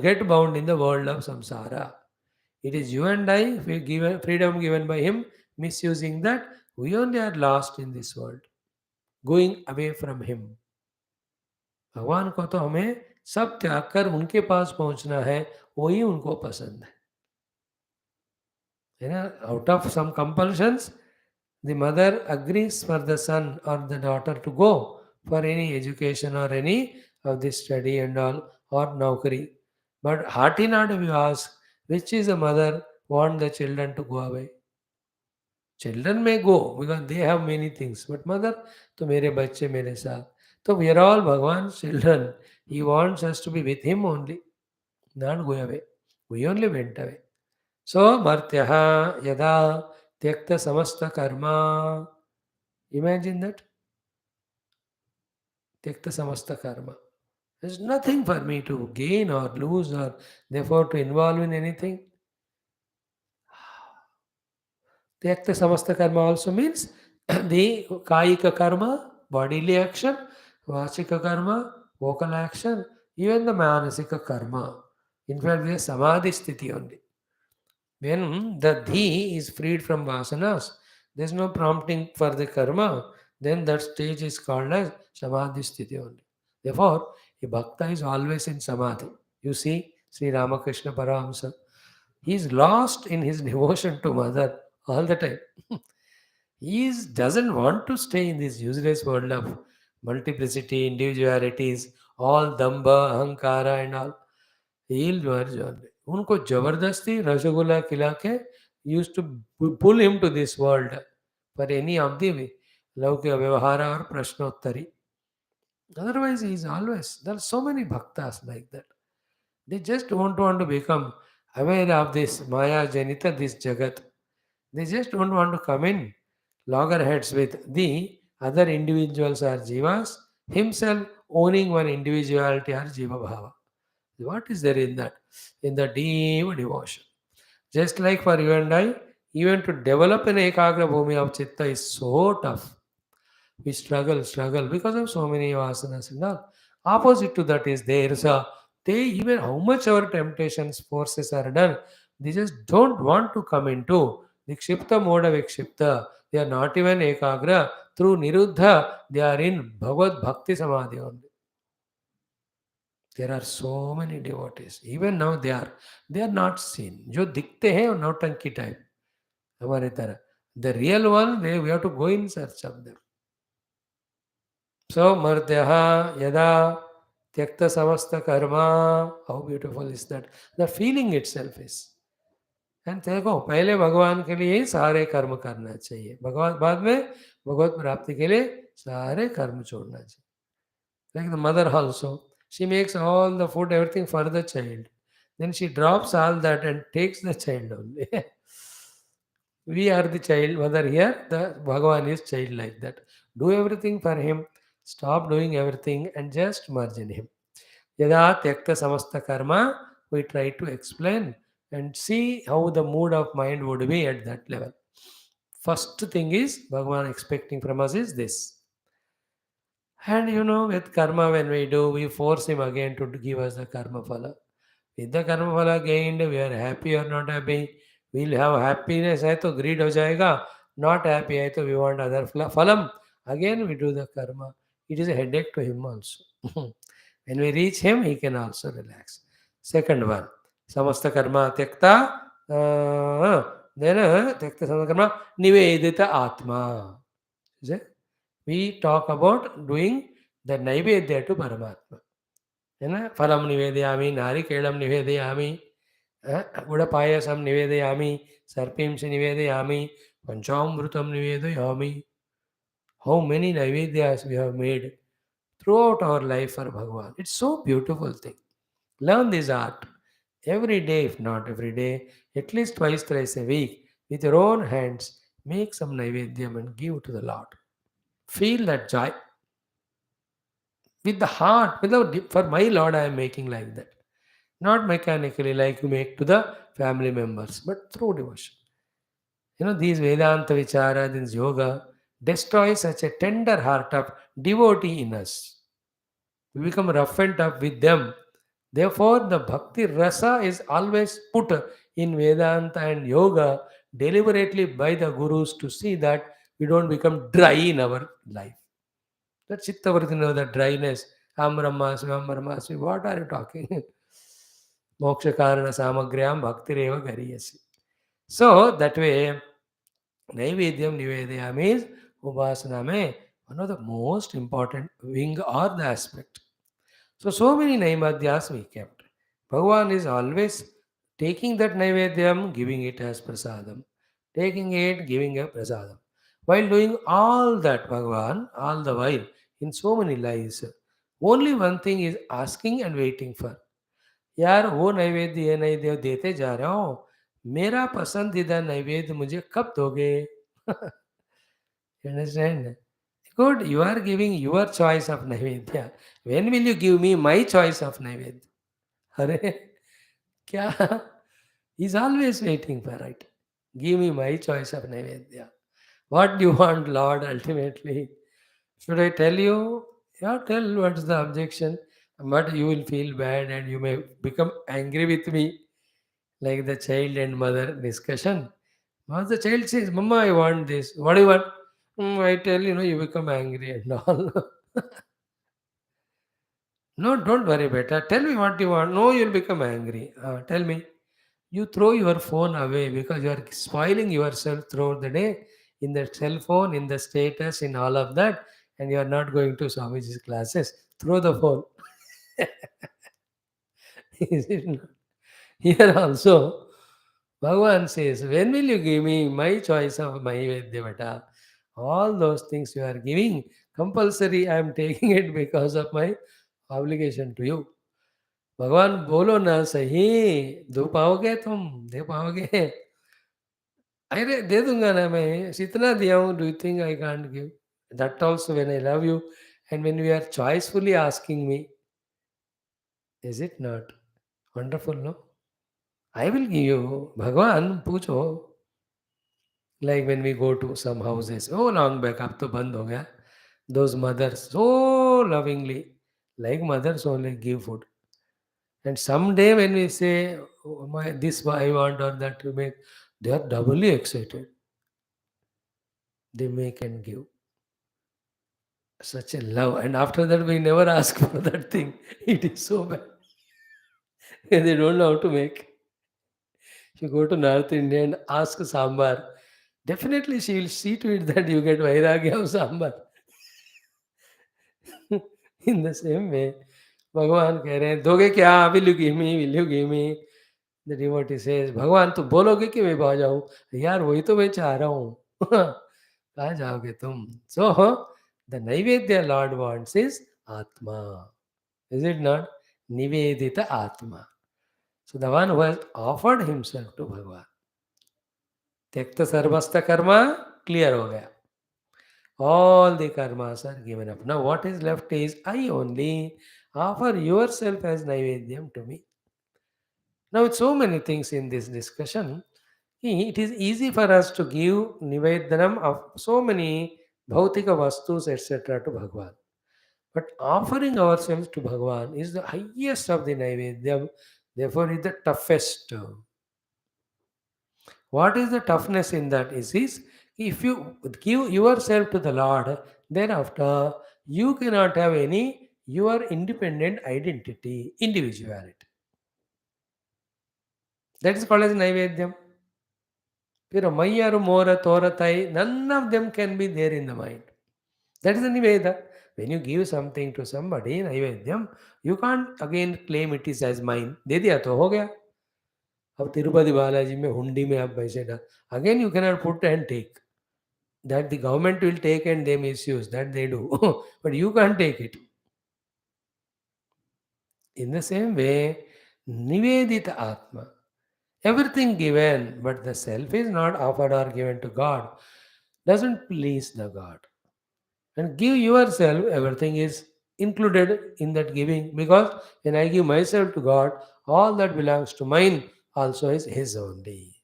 A: get bound in the world of samsara. It is you and I, if we given freedom given by Him, misusing that, we only are lost in this world, going away from Him. भगवान को तो हमें सब त्याग कर उनके पास पहुंचना है, वही उनको पसंद है ना. Out of some compulsions, the mother agrees for the son or the daughter to go for any education or any of this study and all, or naukari. But heart in heart, if you ask, which is the mother want the children to go away? Children may go because they have many things, but mother, to mere bacche mere saath. So we are all Bhagwan's children. He wants us to be with Him only, not go away. We only went away. So martyaha yada tyakta samasta karma. Imagine that. Tyakta samasta karma. There's nothing for me to gain or lose or therefore to involve in anything. Tyakta samasta karma also means the kayika karma, bodily action, vachika karma, vocal action, even the manasika karma. In fact, the samadhi sthiti only. When the dhi is freed from vasanas, there's no prompting for the karma, then that stage is called as samadhi sthiti only. Therefore, a bhakta is always in samadhi. You see, Sri Ramakrishna Paramahamsa, he is lost in his devotion to mother all the time. Doesn't want to stay in this useless world of multiplicity, individualities, all damba, ahankara and all. He'll merge on. उनको जबरदस्ती रसगुल्ला खिला के used to pull him to this world for any of the लौकिक व्यवहार और प्रश्नोत्तरी. Otherwise, he is always. There are so many bhaktas like that. They just don't want to become aware of this Maya Janita, this Jagat. They just don't want to come in loggerheads with the other individuals or jivas, himself owning one individuality or jiva bhava. What is there in that? In the deep devotion. Just like for you and I, even to develop an ekagra bhumi of chitta is so tough. We struggle because of so many vasanas and all. Opposite to that is there. So they, even how much our temptations, forces are done, they just don't want to come into the kshipta mode of ekshipta. They are not even ekagra. Through niruddha, they are in bhagavad bhakti samadhi only. There are so many devotees. Even now they are not seen. जो दिखते हैं और नौटंकी type हमारे तरह. The real one, we have to go in search of them. So mardyaha yada tyakta samasta karma. How beautiful is that? The feeling itself is. And देखो पहले भगवान के लिए ही सारे कर्म करना चाहिए. भगवान बाद में भगवत प्राप्ति के लिए सारे कर्म छोड़ना चाहिए. Like the mother also. She makes all the food, everything for the child. Then she drops all that and takes the child only. We are the child, mother here, the Bhagavan is child like that. Do everything for him, stop doing everything and just merge in him. Yada tyakta samasta karma, we try to explain and see how the mood of mind would be at that level. First thing is, Bhagavan expecting from us is this. And with karma, when we do, we force him again to give us the karma phala. With the karma phala gained, we are happy or not happy. We'll have happiness hai to greed ho jayega, not happy hai to we want other phalam. Again we do the karma. It is a headache to him also. When we reach him, he can also relax. Second one, samasta karma tyakta, then tyakta samasta karma nivedita atma. Is it? We talk about doing the naivedya to Paramatma. है ना, फलम निवेदयामि, नारिकेलम निवेदयामि, गुडपायसम निवेदयामि, सर्पिंस निवेदयामि, पंचामृतम निवेदयामि. How many naivedyas we have made throughout our life for Bhagavan. It's so beautiful thing. Learn this art every day, if not every day, at least twice, thrice a week, with your own hands. Make some naivedyam and give to the Lord. Feel that joy with the heart. Without for my Lord, I am making like that. Not mechanically like you make to the family members, but through devotion. These Vedanta Vichara, this yoga, destroys such a tender heart of devotee in us. We become rough and tough with them. Therefore, the bhakti rasa is always put in Vedanta and yoga deliberately by the gurus to see that we don't become dry in our life. That chittavartina, the dryness, am brahmasmi, what are you talking? Moksha karana samagryam bhaktireva gariyasi. So that way, naivedyam nivedya means upasana mein one of the most important wing or the aspect. So many naivadyas we kept. Bhagavan is always taking that naivedyam, giving it as prasadam. Taking it, giving a prasadam. While doing all that, Bhagavan, all the while, in so many lives, only one thing is asking and waiting for. यार वो नैवेद्य ये नैवेद्य देते जा रहा हूँ, मेरा पसंदीदा नैवेद्य मुझे कब दोगे? You understand? Good, you are giving your choice of naivedya. When will you give me my choice of naivedya? अरे क्या? He's always waiting for it. Give me my choice of naivedya. What do you want, Lord, ultimately? Should I tell you? Yeah, tell what's the objection. But you will feel bad and you may become angry with me, like the child and mother discussion. Once the child says, Mama, I want this. What do you want? I tell you become angry and all. No, don't worry, beta. Tell me what you want. No, you'll become angry. Tell me. You throw your phone away because you are spoiling yourself throughout the day in the cell phone, in the status, in all of that, and you are not going to Swamiji's classes. Throw the phone. Is it not? Here also, Bhagavan says, when will you give me my choice of my Vedya? All those things you are giving, compulsory, I am taking it because of my obligation to you. भगवान बोलो ना सही, दो पाओगे तुम, दे पाओगे? अरे दे दूंगा ना मैं, इतना दिया हूँ, do you think I can't give? That also when I love you and when we are choicefully asking me, is it not wonderful? No, I will give you. भगवान पूछो. Like when we go to some houses, oh long back, अब तो बंद हो गया. Those mothers so lovingly, like mothers only give food. And someday when we say, oh, this I want or that to make, they are doubly excited. They make and give. Such a love. And after that, we never ask for that thing. It is so bad. They don't know how to make. If you go to North India and ask sambar, definitely she will see to it that you get vairagya of sambar. In the same way, भगवान कह रहे हैं दोगे क्या? Will you give me? Will you give me? The devotee says, भगवान तुम बोलोगे कि मैं भाग जाऊं? यार वही तो मैं चाह रहा हूँ. कहाँ जाओगे तुम? So the naivedya Lord wants is Atma. Is it not? Nivedita Atma. So the one who has offered himself to Bhagavan. त्यक्त सर्वस्त Karma clear हो गया. All the karmas are given up. Now what is left is I only offer yourself as naivedyam to me. Now with so many things in this discussion, it is easy for us to give nivedanam of so many bhautika vastus etc. to Bhagavan. But offering ourselves to Bhagavan is the highest of the naivedyam, therefore is the toughest. What is the toughness in that? Is if you give yourself to the Lord, thereafter you cannot have any your independent identity, individuality. That is called as Naivedyam. Pira Mayaru Mora Toratai, none of them can be there in the mind. That is the Niveda. When you give something to somebody, Naivedyam, you can't again claim it is as mine. दे दिया तो हो गया. अब तिरुपति बालाजी में हुंडी में आप पैसे डाल, again you cannot put and take. That the government will take and they misuse, that they do. But you can't take it. In the same way, Nivedita Atma, everything given, but the self is not offered or given to God, doesn't please the God. And give yourself, everything is included in that giving, because when I give myself to God, all that belongs to mine also is His only.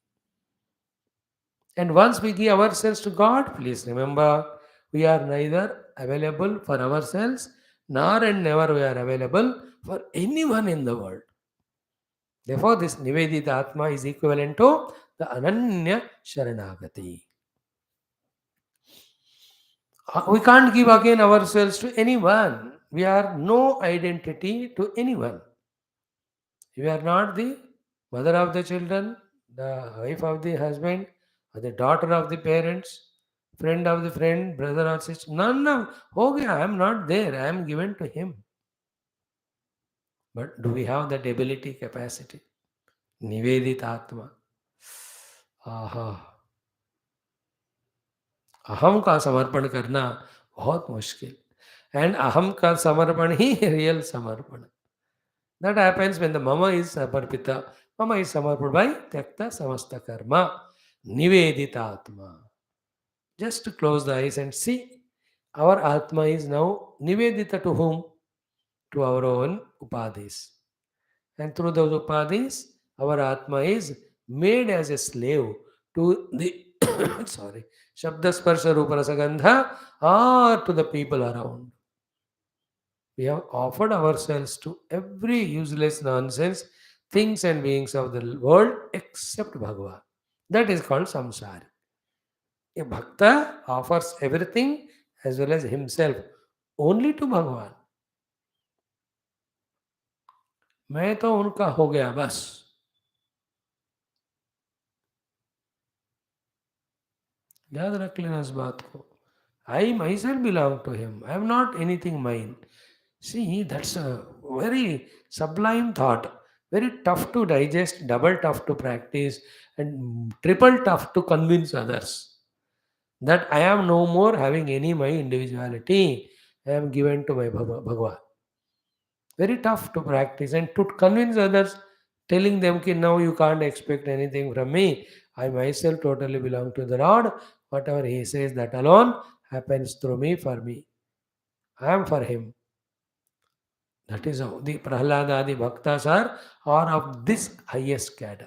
A: And once we give ourselves to God, please remember, we are neither available for ourselves nor and never we are available for anyone in the world. Therefore, this Nivedita Atma is equivalent to the Ananya Sharanagati. We can't give again ourselves to anyone. We are no identity to anyone. We are not the mother of the children, the wife of the husband, or the daughter of the parents, friend of the friend, brother or sister. None of, okay, I am not there. I am given to him. But do we have that ability, capacity? Nivedita Atma. आहा, अहम का समर्पण करना बहुत मुश्किल. And अहम का समर्पण ही रियल समर्पण. That happens when the mama is samarpita. Mama is samarpita by tyakta samasta karma. Nivedita atma. Just to close the eyes and see, our atma is now nivedita to whom? To our own upadhis. And through those upadhis, our atma is made as a slave to the sorry, Shabda Sparsha Rupa Rasa Gandha, or to the people around. We have offered ourselves to every useless nonsense, things and beings of the world except Bhagavan. That is called samsara. A bhakta offers everything as well as himself only to Bhagavan. मैं तो उनका हो गया बस. याद रख लेना इस बात को. I myself belong to him. I am not anything mine. See, that's a very sublime thought. Very tough to digest, double tough to practice, and triple tough to convince others that I am no more having any my individuality. I am given to my Bhagavan. Very tough to practice and to convince others, telling them that now you can't expect anything from me. I myself totally belong to the Lord. Whatever He says, that alone happens through me for me. I am for Him. That is how the Prahlada Bhaktas are of this highest cadre.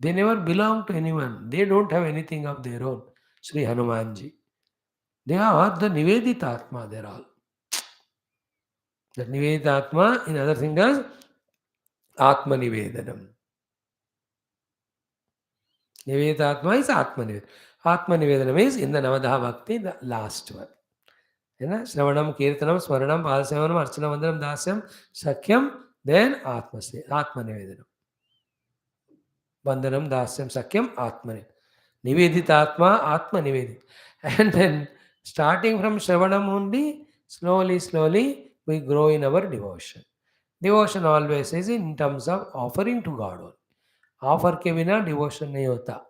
A: They never belong to anyone. They don't have anything of their own. Sri Hanumanji. They are the Nivedita Atma, they are all. The Nivedita Atma, in other things, does Atma Nivedanam. Nivedita Atma is Atma Nivedanam. Atma Nivedanam is in the Navadha Bhakti, the last one. Shravanam, Kirtanam, Smaranam, Padasevanam, Archanam, Vandanam, Dasyam, Sakyam, then Atma Nivedanam. Vandanam, Dasyam, Sakyam, Atma Nivedita Atma, Atma Nivedita. And then starting from Shravanam only, slowly, we grow in our devotion. Devotion always is in terms of offering to God only. Offer ke bina devotion nahi hota.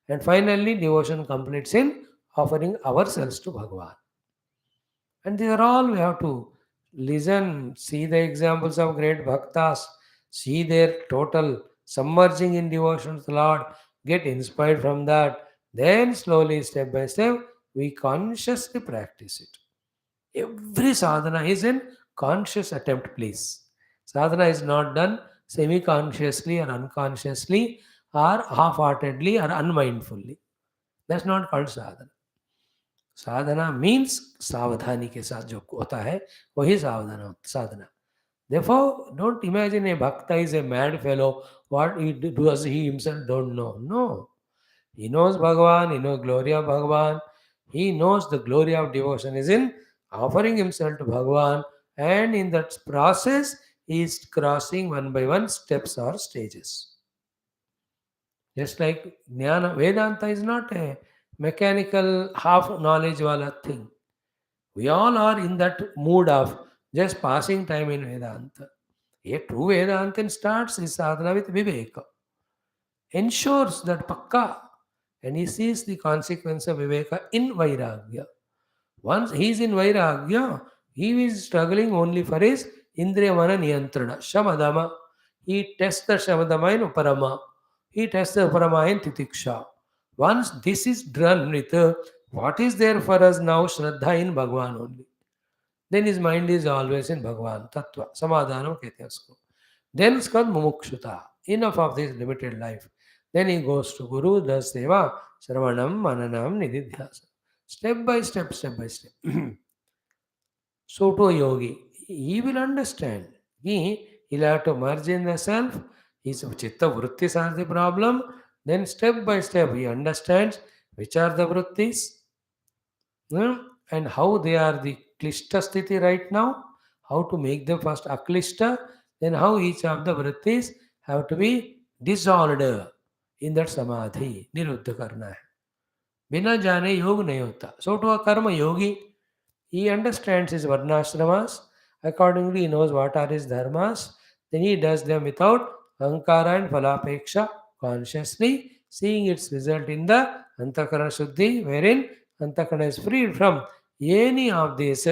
A: And finally, devotion completes in offering ourselves to Bhagavan. And these are all we have to listen, see the examples of great bhaktas, see their total submerging in devotion to the Lord, get inspired from that. Then slowly, step by step, we consciously practice it. Every sadhana is an conscious attempt, please. Sadhana is not done semi-consciously or unconsciously or half-heartedly or unmindfully. That's not called sadhana. Sadhana means सावधानी के साथ जो होता है वही साधना. Therefore, don't imagine a bhakta is a mad fellow. What he does, he himself don't know. No. He knows Bhagavan, he knows glory of Bhagavan. He knows the glory of devotion is in offering himself to Bhagavan, and in that process, he is crossing one by one steps or stages. Just like Jnana, Vedanta is not a mechanical half knowledge wala thing. We all are in that mood of just passing time in Vedanta. A true Vedantin starts his sadhana with Viveka, ensures that pakka, and he sees the consequence of Viveka in Vairagya. Once he is in Vairagya, he is struggling only for his Indriyamana Niyantrana, Shamadama. He tests the Shamadama in Uparama. He tests the Uparama in Titiksha. Once this is done with what is there for us now, Shraddha in Bhagavan only. Then his mind is always in Bhagavan, Tattva, Samadhanam कहते हैं उसको. Then it's called Mumukshuta. Enough of this limited life. Then he goes to Guru, does Seva, Sarvanam, Mananam, Nididhyasa. Step by step, step by step. So to a yogi, he will understand. He'll have to merge in the self. His chitta vrittis are the problem. Then step by step he understands which are the vrittis, and how they are the klishta sthiti right now, how to make them first aklishta, then how each of the vrittis have to be dissolved in that samadhi, niruddha karna hai. बिना जाने योग नहीं होता. So to a karma yogi, he understands his varnashramas, accordingly he knows what are his dharmas, then he does them without ahankara and phalapeksha, consciously seeing its result in the antakarana shuddhi, wherein antakarana is freed from any of these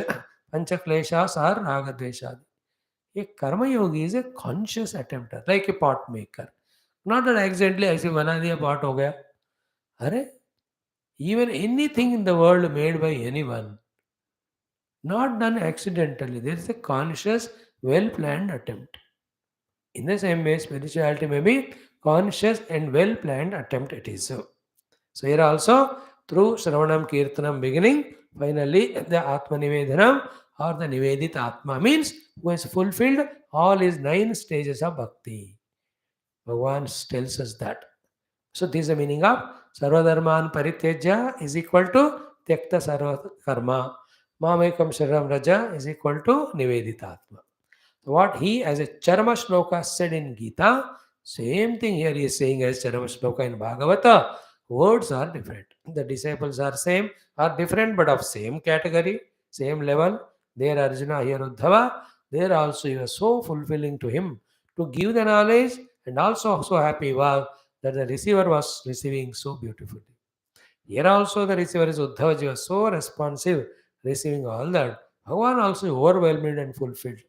A: panchakleshas or ragadveshadi. A karma yogi is a conscious attempter, like a pot maker. Not that accidentally ऐसे बना दिया pot हो गया. अरे, even anything in the world made by anyone, not done accidentally. There is a conscious, well planned attempt. In the same way, spirituality may be conscious and well planned attempt it is. So here also, through Shravanam Kirtanam beginning, finally the Atma Nivedanam or the Nivedit Atma means who has fulfilled all his 9 stages of bhakti. Bhagavan tells us that. So this is the meaning of Sarvadharman Parityajya is equal to Tyakta Sarva Karma. Mamekam Sharam Raja is equal to Niveditatma. What he as a Charma Shloka said in Gita, same thing here he is saying as Charma Shloka in Bhagavata. Words are different. The disciples are different, but of same category, same level. There Arjuna, here Uddhava. There also he was so fulfilling to him to give the knowledge, and also so happy he was that the receiver was receiving so beautifully. Here also the receiver is Uddhavaji was so responsive, receiving all that. Bhagavan also overwhelmed and fulfilled.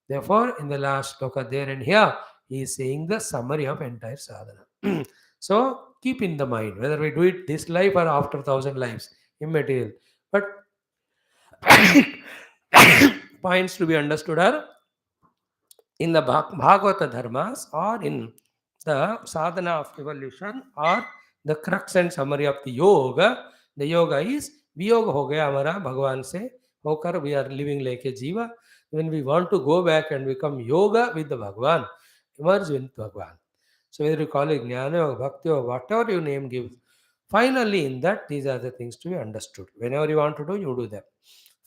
A: Therefore, in the last sloka there and here, he is saying the summary of entire sadhana. So, keep in the mind whether we do it this life or after 1,000 lives, immaterial. But points to be understood are in the Bhagavata dharmas or in the sadhana of evolution or the crux and summary of the yoga. The yoga is viyoga ho gaya hamara Bhagavan se hokar we are living like a jiva. When we want to go back and become yoga with the Bhagavan, emerge with Bhagavan. So whether you call it jnana or bhakti or whatever your name gives, finally in that these are the things to be understood. Whenever you want to do, you do them.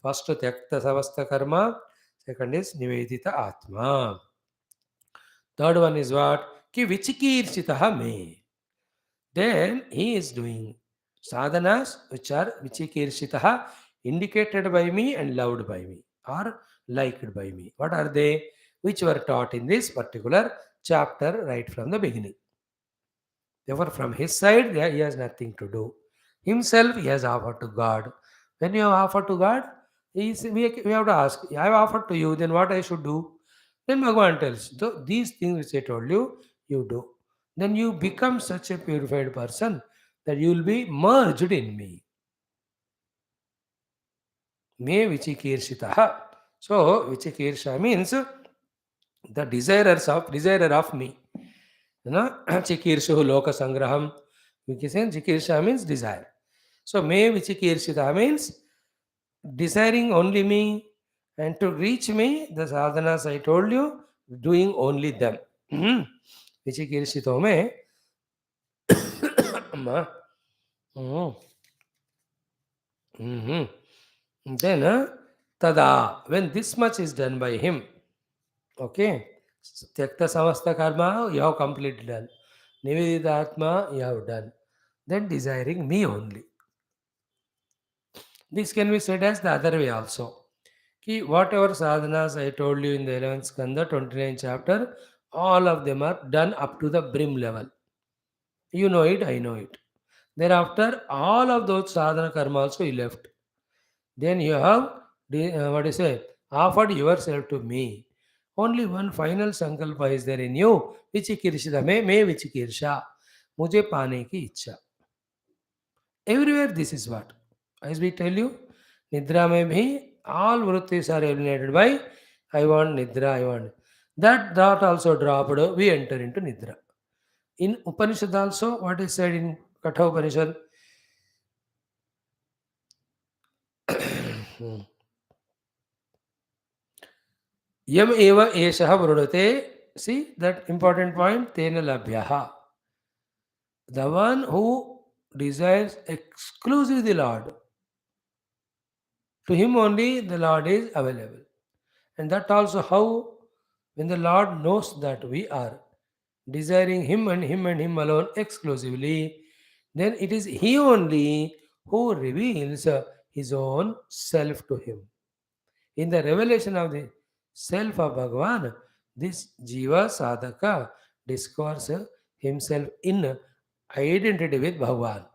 A: First tyakta savastha karma, second is nivedita atma. Third one is what? Ki vichikirchitaha me. Then he is doing sadhanas which are vichikirchitaha, indicated by me and loved by me or liked by me. What are they? Which were taught in this particular chapter right from the beginning. Therefore, from his side, he has nothing to do. Himself, he has offered to God. When you have offered to God, we have to ask, I have offered to you, then what I should do? Then Bhagavan tells, these things which I told you, you do. Then you become such a purified person that you will be merged in me. Me vichikirshitaha. So, vichikirsha means the desire of me. Chikirshu loka sangraham. Chikirsha means desire. So, me vichikirshitaha means desiring only me And to reach me, the sadhanas I told you, doing only them. Vichikirshito me, amma. Mhm. Mhm. Then, tada, when this much is done by him, okay, Tyakta Samasta Karma, you have completely done. Nivedita Atma, you have done. Then desiring me only. This can be said as the other way also. Ki whatever sadhanas I told you in the 11th skandha, 29th chapter, all of them are done up to the brim level. You know it, I know it. Thereafter, all of those sadhana karma also you left. Then you have, what do you say, offered yourself to me. Only one final sankalpa is there in you, vichikirshita me vichikirsha. मुझे पाने की इच्छा. Everywhere this is what. As we tell you, Nidra mein bhi, all vrittis are eliminated by I want Nidra, I want. That thought also dropped, we enter into Nidra. In Upanishad also, what is said in Katha Upanishad? Yam eva eshaha vrudate. See that important point? Tena labhyaha. The one who desires exclusively the Lord, to him only the Lord is available. And that also how, when the Lord knows that we are desiring Him and Him and Him alone exclusively, then it is He only who reveals His own self to him. In the revelation of the self of Bhagavan, this Jiva Sadhaka discovers himself in identity with Bhagavan.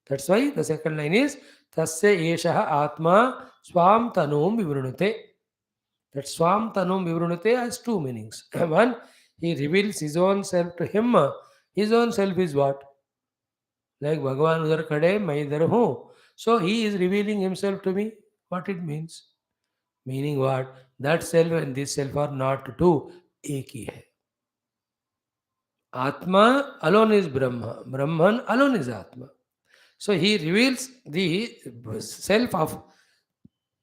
A: That's why the second line is Tasya Eshaha Atma Swam Tanum Vivranute. That Swam Tanum Vivranute has two meanings. One, he reveals his own self to him. His own self is what? Like Bhagavan udhar khade, main idhar hu. So he is revealing himself to me. What it means? Meaning what? That self and this self are not two. एक ही है. Atma alone is Brahma. Brahman alone is Atma. So he reveals the self of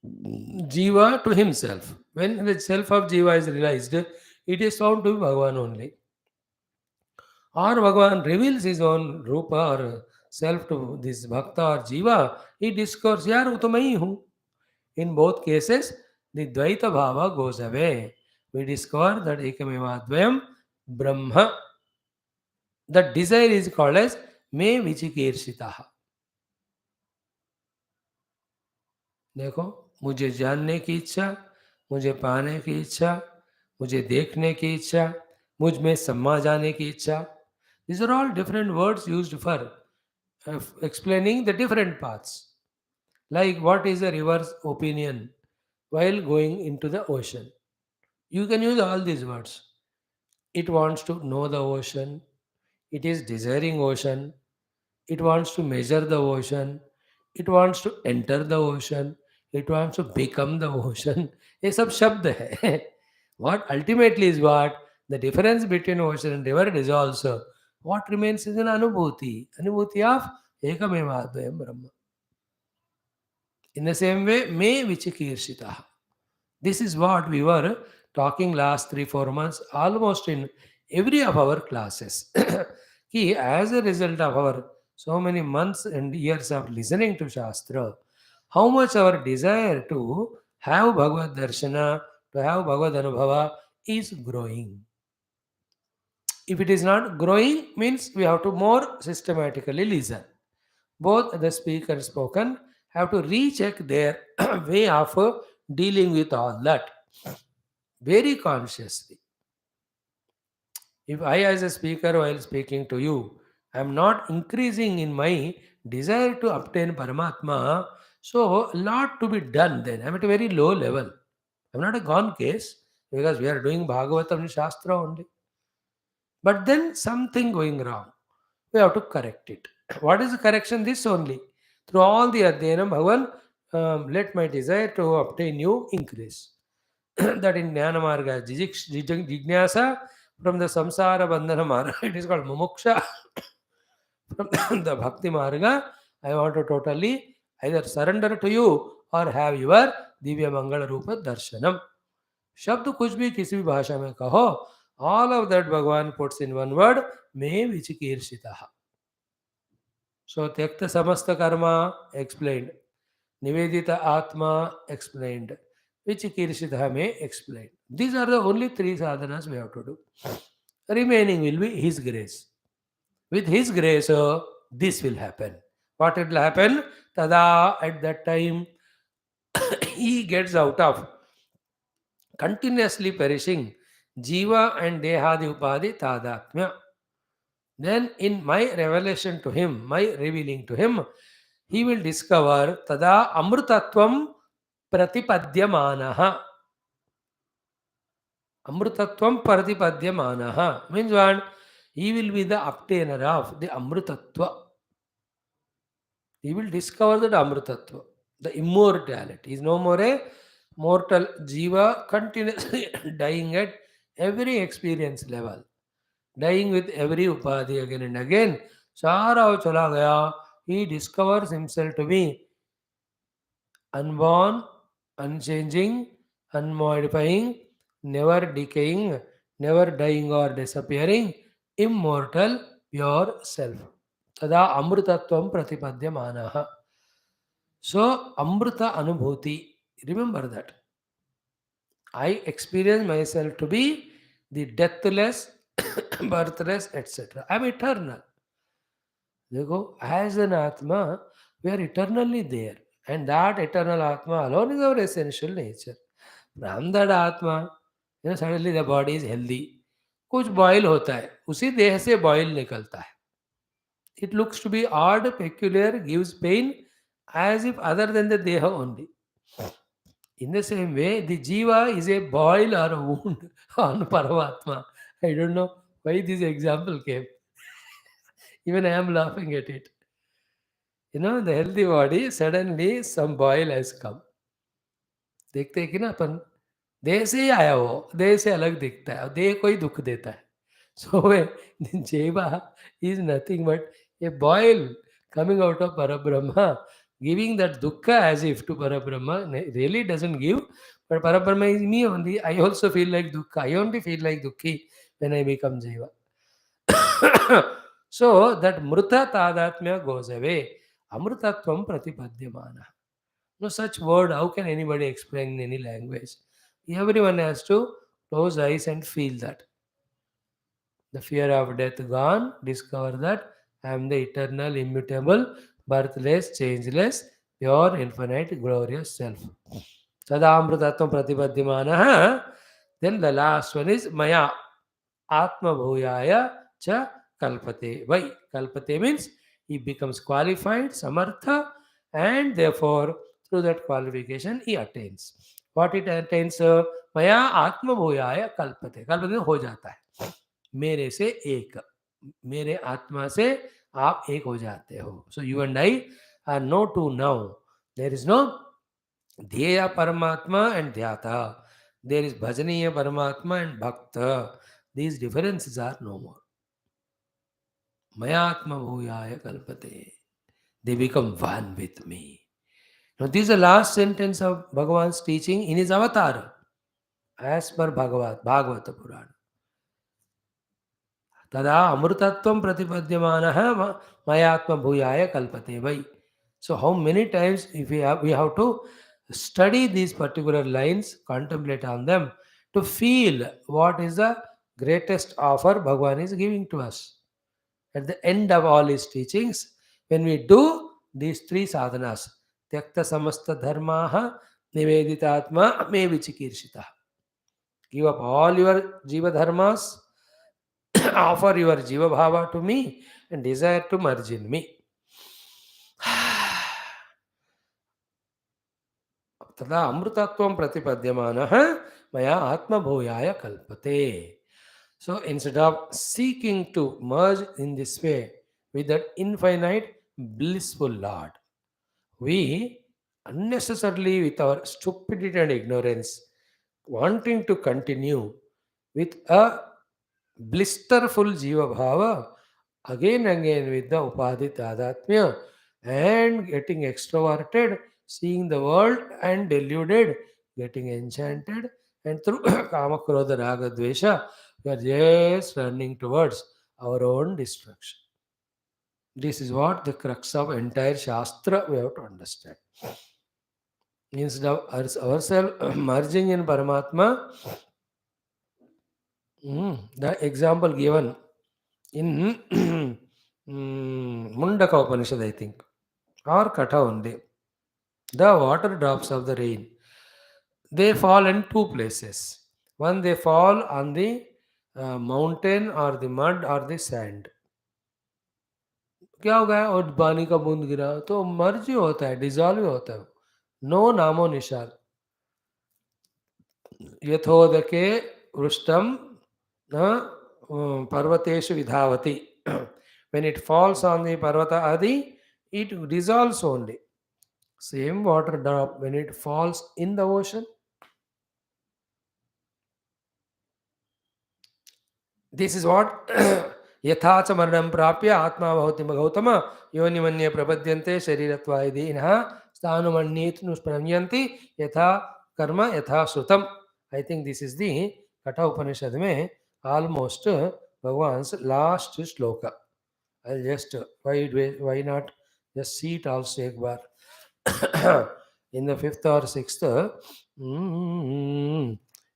A: Jiva to himself. When the self of Jiva is realized, it is found to be Bhagavan only. Or Bhagavan reveals his own Rupa or self to this Bhakta or Jiva, he discovers, yaar, wo to main hi hu. In both cases, the Dvaita Bhava goes away. We discover that Ekameva Dvayam Brahma. That desire is called as Me Vichikirshitaha. देखो, मुझे जानने की इच्छा, मुझे पाने की इच्छा, मुझे देखने की इच्छा, मुझ में सम्मा जाने की इच्छा. These are all different words used for explaining the different paths. Like what is a river's opinion while going into the ocean? You can use all these words. It wants to know the ocean. It is desiring ocean. It wants to measure the ocean. It wants to enter the ocean. It wants to become the ocean. ये सब शब्द है. What ultimately is what? The difference between ocean and river dissolves. What remains is an anubhuti. Anubhuti of ekameva advayam Brahma. In the same way, me vichikirshitaha. This is what we were talking last 3-4 months, almost in every of our classes. Ki, as a result of our so many months and years of listening to Shastra, how much our desire to have Bhagavad Darshana, to have Bhagavad Anubhava is growing. If it is not growing, means we have to more systematically listen. Both the speaker and spoken have to recheck their way of dealing with all that very consciously. If I, as a speaker, while speaking to you, am not increasing in my desire to obtain Paramatma, so a lot to be done then. I'm at a very low level. I'm not a gone case because we are doing Bhagavatam and Shastra only. But then something going wrong. We have to correct it. What is the correction? This only. Through all the Adhyanam, Bhagavan, let my desire to obtain you increase. That in Jnana Marga, Jignasa, from the Samsara Bandhana Marga, it is called Mumuksha. From the Bhakti Marga, I want to totally either surrender to you or have your Divya मंगल रूप दर्शनम. शब्द कुछ भी किसी भी भाषा में कहो, all of that Bhagavan puts in one word, me vichikirshitaha. So Tyakta Samasta Karma explained. Nivedita Atma explained. Vichikirshitaha me explained. These are the only three sadhanas we have to do. Remaining will be His grace. With His grace, this will happen. What it will happen? Tada, at that time, he gets out of continuously perishing Jiva and Dehadi Upadi Tadatmya. Then in my revelation to him, my revealing to him, he will discover Tada Amrutatvam Pratipadyamanaha. Amrutatvam Pratipadyamanaha means what? He will be the obtainer of the Amrutatva. He will discover that Amrutatva, the immortality. He is no more a mortal Jiva continuously dying at every experience level. Dying with every upadhi again and again. Sara chala gaya. He discovers himself to be unborn, unchanging, unmodifying, never decaying, never dying or disappearing, immortal, pure self. Tada amrutatvam pratipadyamanaha. So, amruta anubhuti. Remember that. I experience myself to be the deathless, birthless, etc. I am eternal. As an Atma, we are eternally there. And that eternal Atma alone is our essential nature. From that Atma, suddenly the body is healthy. कुछ boil होता है, उसी देह से boil निकलता है. It looks to be odd, peculiar, gives pain, as if other than the deha only. In the same way, the jiva is a boil or a wound on Paramatma. I don't know why this example came. Even I am laughing at it. The healthy body, suddenly some boil has come. देखते हैं कि ना अपन देह से ही आया हो, देह से अलग दिखता है, देह को ही दुख देता है. So jiva is nothing but a boil coming out of Parabrahma, giving that dukkha as if to Parabrahma. Really doesn't give, but Parabrahma is me only. I also feel like dukkha. I only feel like dukkhi when I become jiva. So that mruta tadatmya goes away. Amrutatvam pratipadyamana. No such word, how can anybody explain in any language? Everyone has to close eyes and feel that. The fear of death gone, discover that I am the eternal, immutable, birthless, changeless, pure, infinite, glorious self. Sadamrutatvam pratipadyamana. Then the last one is Maya Atma Bhuyaya Cha Kalpate. Why? Kalpate means he becomes qualified, samartha, and therefore through that qualification he attains. What it attains? Maya Atma Bhuyaya Kalpate. Kalpate हो जाता है. मेरे से एक, मेरे आत्मा से आप एक हो जाते हो. So you and I are no two now. There is no Dheya Paramatma and Dhyata. There is Bhajaniya Paramatma and Bhakta. These differences are no more. Mayatma Bhuyaya Kalpate. They become one with me. Now this is the last sentence of Bhagavan's teaching in his avatar, as per Bhagavata Purana. Tada amrutatvam pratipadyamanaha mayatma bhuyaya kalpate vai. So how many times if we have to study these particular lines, contemplate on them, to feel what is the greatest offer Bhagavan is giving to us. At the end of all his teachings, when we do these three sadhanas, tyakta samasta dharmaha nivedita me vichikirshita. Give up all your jiva dharmas, offer your jiva bhava to me and desire to merge in me. Tada amrutatvam pratipadyamanaha maya atma bhuyaya kalpate. So instead of seeking to merge in this way with that infinite blissful Lord, we unnecessarily, with our stupidity and ignorance, wanting to continue with a blisterful jiva bhava, again and again with the upadhi tadatmya, and getting extroverted seeing the world and deluded, getting enchanted, and through Kama Krodha Raga Dvesha, we are just running towards our own destruction. This is what the crux of entire Shastra we have to understand. Instead of ourselves merging in Paramatma, the example given in Mundaka Upanishad, I think, or Katha only, the water drops of the rain, they fall in two places. One, they fall on the mountain or the mud or the sand. क्या हो गया? और पानी का बूंद गिरा तो मर्ज ही होता है, डिजॉल्व ही होता है, नो नामो निशान. यथोदके वृष्टम पर्वतेषु विधावति. When it falls on the parvata adi, it dissolves only. Same water drop, when it falls in the ocean, this is what यथा च मरणं प्राप्य आत्मा भवति गौतम योनिमन्ये प्रपद्यन्ते शरीरत्वाय दीनः स्थानुमन्येत नुष्प्रण्यन्ति यथा कर्म यथा श्रुतम. I think this is the Katha Upanishad में almost Bhagwan's last shloka. I'll just why not just see it also एक बार. In the fifth or sixth,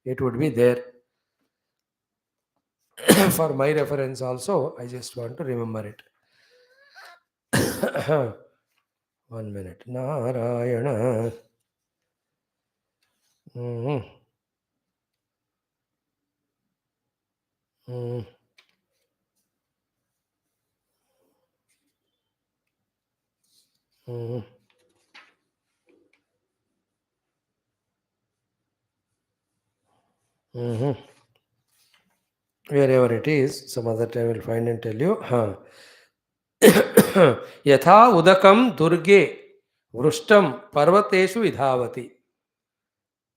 A: it would be there. For my reference also, I just want to remember it. 1 minute. Narayana. Mm, mm, mm, mhm. Wherever it is, some other time I will find and tell you. यथा उदकम दुर्गे वृष्टम पर्वतेषु विधावति.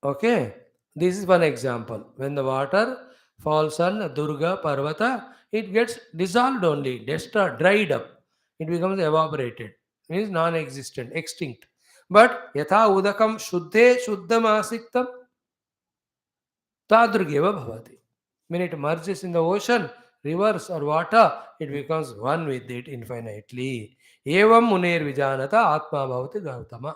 A: Okay, this is one example. When the water falls on Durga Parvata, it gets dissolved only, destroyed, dried up. It becomes evaporated, means non-existent, extinct. But yatha udakam shuddhe shuddham asiktam tadrugeva bhavati. When it merges in the ocean, rivers or water, it becomes one with it infinitely. Evam munir vijanata atma bhavati gautama.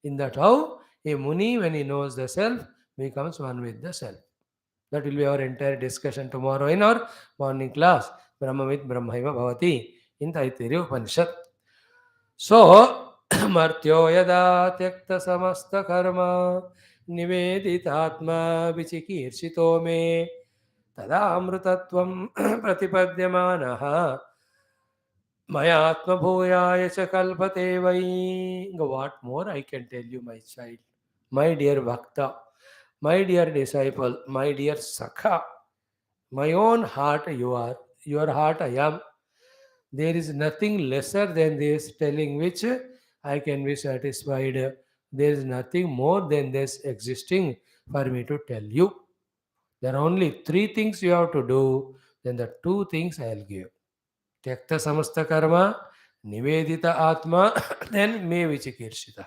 A: In that how a Muni, when he knows the self, becomes one with the self. That will be our entire discussion tomorrow in our morning class. Brahmavit Brahmaiva Bhavati in Taittiriya Upanishad. So, Martyo yada tyakta samasta karma nivedita vichikirshito me tada amrutatvam pratipadyamanaha maya atma bhuyaya cha kalpate vai. What more I can tell you, my child, my dear Bhakta, my dear disciple, my dear Sakha, my own heart you are, your heart I am. There is nothing lesser than this telling which I can be satisfied. There is nothing more than this existing for me to tell you. There are only three things you have to do, then the two things I will give. Tyakta samasta karma, nivedita atma, then me vichikirshita.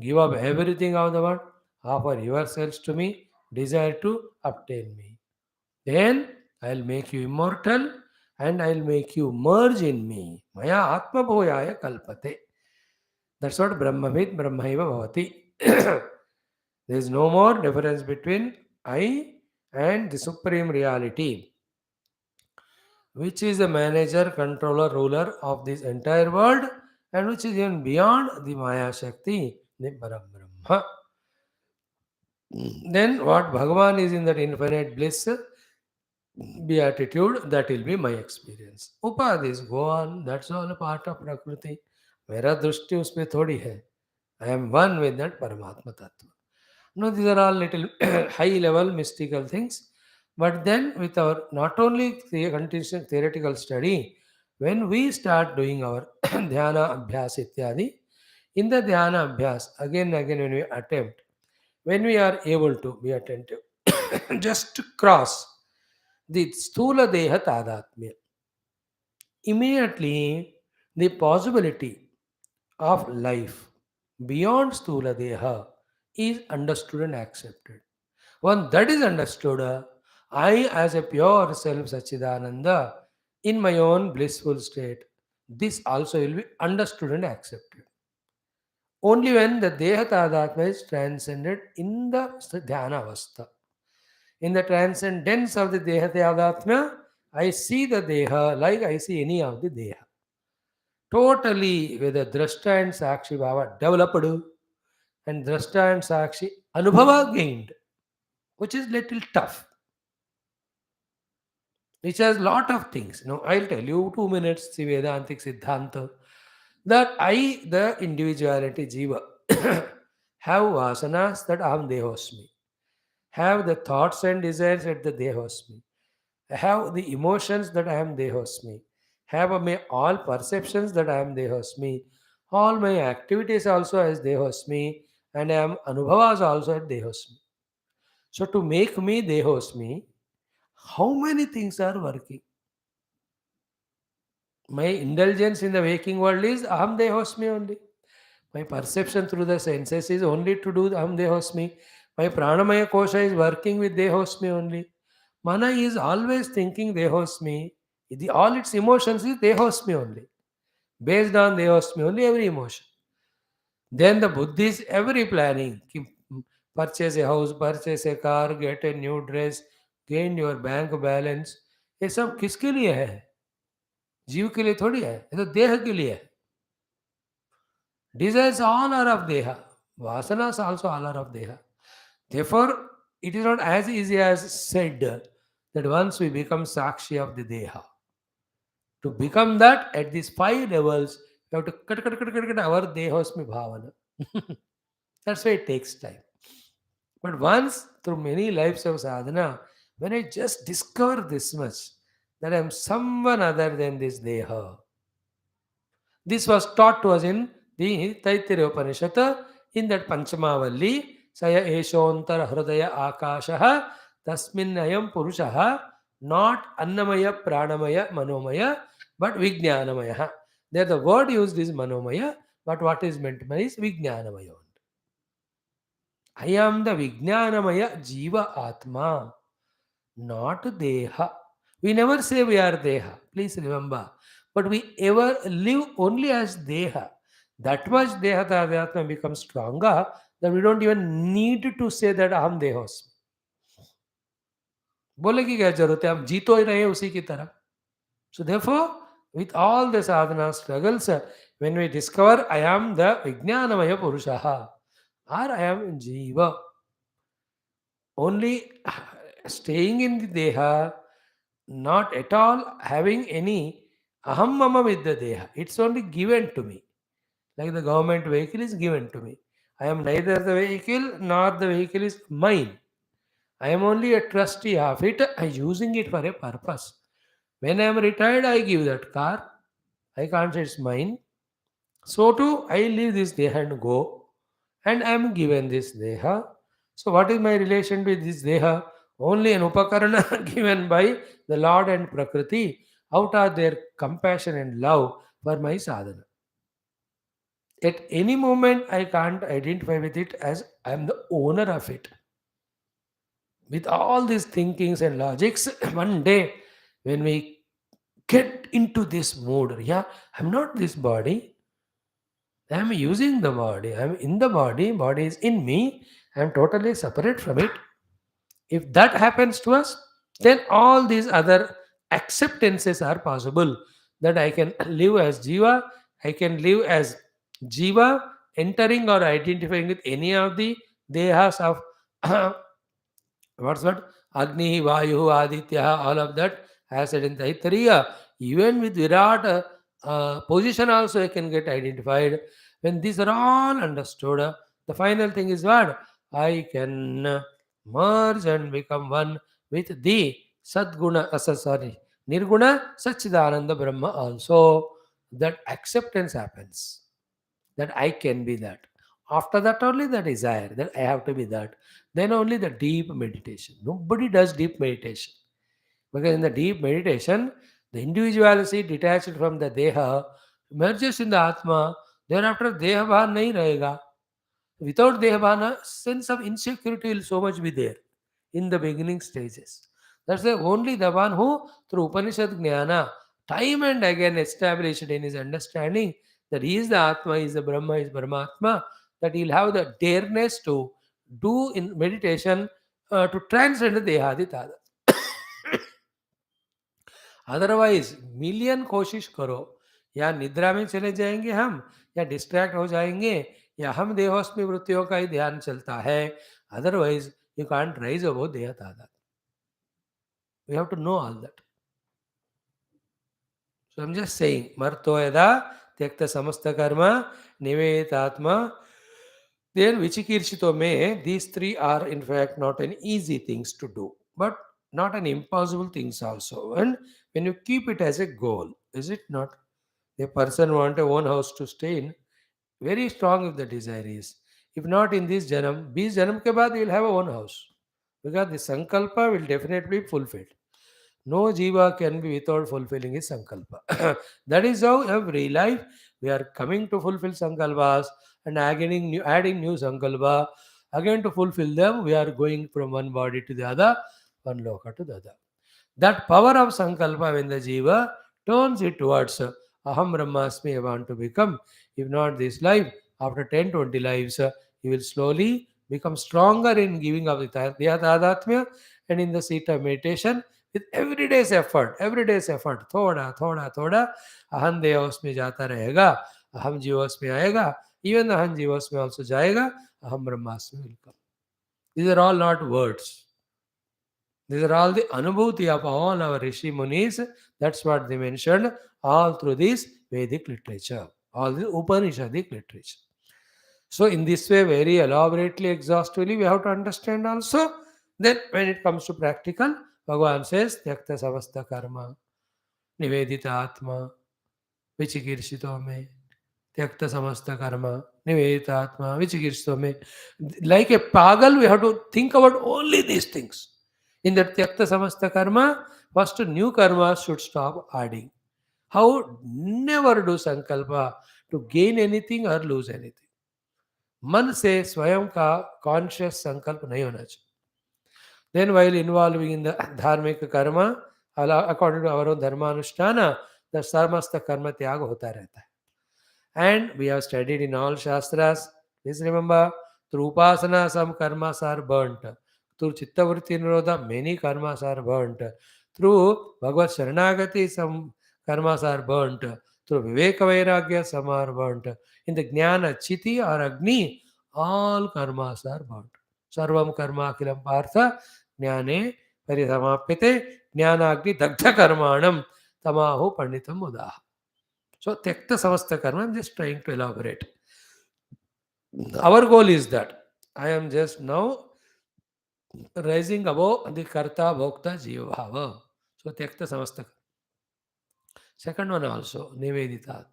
A: Give up everything of the world, offer yourselves to me, desire to obtain me. Then I'll make you immortal and I'll make you merge in me. Maya atma bhoyaya kalpate. That's what Brahmavid Brahmaiva bhavati. There is no more difference between I and the supreme reality, which is the manager, controller, ruler of this entire world, and which is even beyond the Maya Shakti, the Param Brahma. Then what Bhagavan is in that infinite bliss, beatitude, that will be my experience. Upadhis go on, that's all a part of Prakriti. मेरा दृष्टि उसमें थोड़ी है. I am one with that Paramatma Tattva. No, these are all little high level mystical things. But then with our not only continuous theoretical study, when we start doing our dhyana abhyas ityadi, in the dhyana abhyas, again and again when we attempt, when we are able to be attentive, just to cross the sthula deha tadatmya, immediately the possibility of life beyond Stula Deha is understood and accepted. When that is understood, I as a pure self Sachidananda in my own blissful state, this also will be understood and accepted. Only when the Deha Tadatma is transcended in the Dhyana Avastha. In the transcendence of the Deha Tadatma, I see the Deha like I see any of the Deha. Totally with the Drashta and Sakshi Bhava developed and Drashta and Sakshi Anubhava gained, which is little tough, which has lot of things. Now, I'll tell you 2 minutes, the Vedantic Siddhanta, that I, the individuality Jiva, have vasanas that Aham Dehosmi, have the thoughts and desires at the Dehosmi, have the emotions that I am Dehosmi, have my all perceptions that I am Dehosmi, all my activities also as Dehosmi, and I am Anubhavas also at Dehosmi. So to make me Dehosmi, how many things are working? My indulgence in the waking world is Aham Dehosmi only. My perception through the senses is only to do Aham Dehosmi. My Pranamaya Kosha is working with Dehosmi only. Mana is always thinking Dehosmi. All its emotions is Dehosmi only. Based on Dehosmi only, every emotion. Then the Buddhist, every planning, purchase a house, purchase a car, get a new dress, gain your bank balance, ये सब किसके लिए है? जीव के लिए थोड़ी है, ये तो देह के लिए है. Desires all are of deha. Vasanas also all are of deha. Therefore, it is not as easy as said that once we become sakshi of the deha. To become that at these 5 levels, you have to cut our dehosmi bhavana. That's why it takes time. But once through many lives of sadhana, when I just discover this much, that I am someone other than this deha. This was taught to us in the Taittiriya Upanishad in that Panchamavalli. Saya Eshontar Hridaya Akashaha Tasmin Ayam Purushaha, not Annamaya, Pranamaya, Manomaya, but Vijnanamaya. There the word used is Manomaya, but what is meant by is Vijnanamaya. I am the Vijnanamaya Jiva Atma, not Deha. We never say we are Deha, please remember. But we ever live only as Deha. That much Deha Tadhyatma becomes stronger that we don't even need to say that Aham Dehosmi. बोले की क्या जरूरत है, हम जी तो ही रहे उसी की तरह. So therefore, with all the sadhana struggles, when we discover I am the Vijnanamaya Purushaha, or I am Jiva, only staying in the Deha, not at all having any aham mama with the Deha. It's only given to me. Like the government vehicle is given to me. I am neither the vehicle nor the vehicle is mine. I am only a trustee of it. I am using it for a purpose. When I am retired, I give that car. I can't say it's mine. So too, I leave this Deha and go. And I am given this Deha. So what is my relation with this Deha? Only an upakarana given by the Lord and Prakriti out of their compassion and love for my sadhana. At any moment, I can't identify with it as I am the owner of it. With all these thinkings and logics, one day when we get into this mood, yeah, I'm not this body, I'm using the body, I'm in the body is in me, I'm totally separate from it. If that happens to us, then all these other acceptances are possible. That I can live as Jiva, I can live as Jiva, entering or identifying with any of the dehas of what's what? Agni, Vayu, Aditya, all of that, as said in Taittiriya. Even with Virat position also I can get identified. When these are all understood, the final thing is what? I can merge and become one with the Sadguna, sorry, Nirguna Satchidananda Brahma also. That acceptance happens. That I can be that. After that only the desire that I have to be that. Then only the deep meditation. Nobody does deep meditation. Because in the deep meditation, the individuality detached from the Deha merges in the Atma. Thereafter Deha Bhav nahi rahega. Without Dehabhana, sense of insecurity will so much be there in the beginning stages. That's the only the one who, through Upanishad Jnana, time and again established in his understanding that he is the Atma, he is the Brahma, he is Brahmatma, that he'll have the dareness to do in meditation to transcend the Dehadi. Otherwise million कोशिश करो, या निद्रा में चले जाएंगे हम, या distract हो जाएंगे, या हम देहोस्मी वृत्तियों का ही ध्यान चलता है. Otherwise you can't rise above देह तादात. We have to know all that. So I am just saying मर्तो यदा त्यक्त समस्त कर्म निवेदितात्मा. Then Vichikirshito may, these three are in fact not an easy things to do, but not an impossible things also. And when you keep it as a goal, is it not? A person want a own house to stay in, very strong if the desire is. If not in this janam, 20 janam ke baad you will have a own house. Because the sankalpa will definitely be fulfilled. No jiva can be without fulfilling his sankalpa. That is how every life we are coming to fulfill sankalpas and adding new sankalpa. Again to fulfill them, we are going from one body to the other, one loka to the other. That power of sankalpa, when the jiva turns it towards aham brahmasmi, I want to become, if not this life, after 10, 20 lives, he will slowly become stronger in giving up the tadatmya and in the seat of meditation. With every day's effort, थोड़ा अहम देवस में जाता रहेगा, अहम जीवस में आएगा, even the अहम जीवस में also जाएगा, अहम ब्रह्मास्मि will come. These are all not words. These are all the anubhuti of all our Rishi Munis. That's what they mentioned all through this Vedic literature, all the Upanishadic literature. So in this way, very elaborately, exhaustively, we have to understand also. Then when it comes to practical, Bhagavan says, Tyakta samasta karma, nivedita atma, vichikirshito me. Tyakta samasta karma, nivedita atma, vichikirshito me. Like a pagal, we have to think about only these things. In that Tyakta samasta karma, first new karma should stop adding. How? Never do sankalpa to gain anything or lose anything. मन से स्वयं का conscious संकल्प नहीं होना चाहिए. Then while involving in the dharmic karma, according to our own dharmanushtana, the samasta karma tyaga hota rehta hai. And we have studied in all shastras, please remember, through upasana some karmas are burnt. Through chittavritti nirodha many karmas are burnt. Through Bhagavad Sharanagati some karmas are burnt. Through Viveka Vairagya some are burnt. In the Jnana Chiti or Agni, all karmas are burnt. Sarvam karma akilam partha jnane parisamapyate jnanagni dagdha karmanam tamaho panditam udaha. So Tyakta samasta karma, I'm just trying to elaborate. Our goal is that I am just now rising above the karta bhokta jiva bhava. So Tyakta samasta. Second one also, nivedita.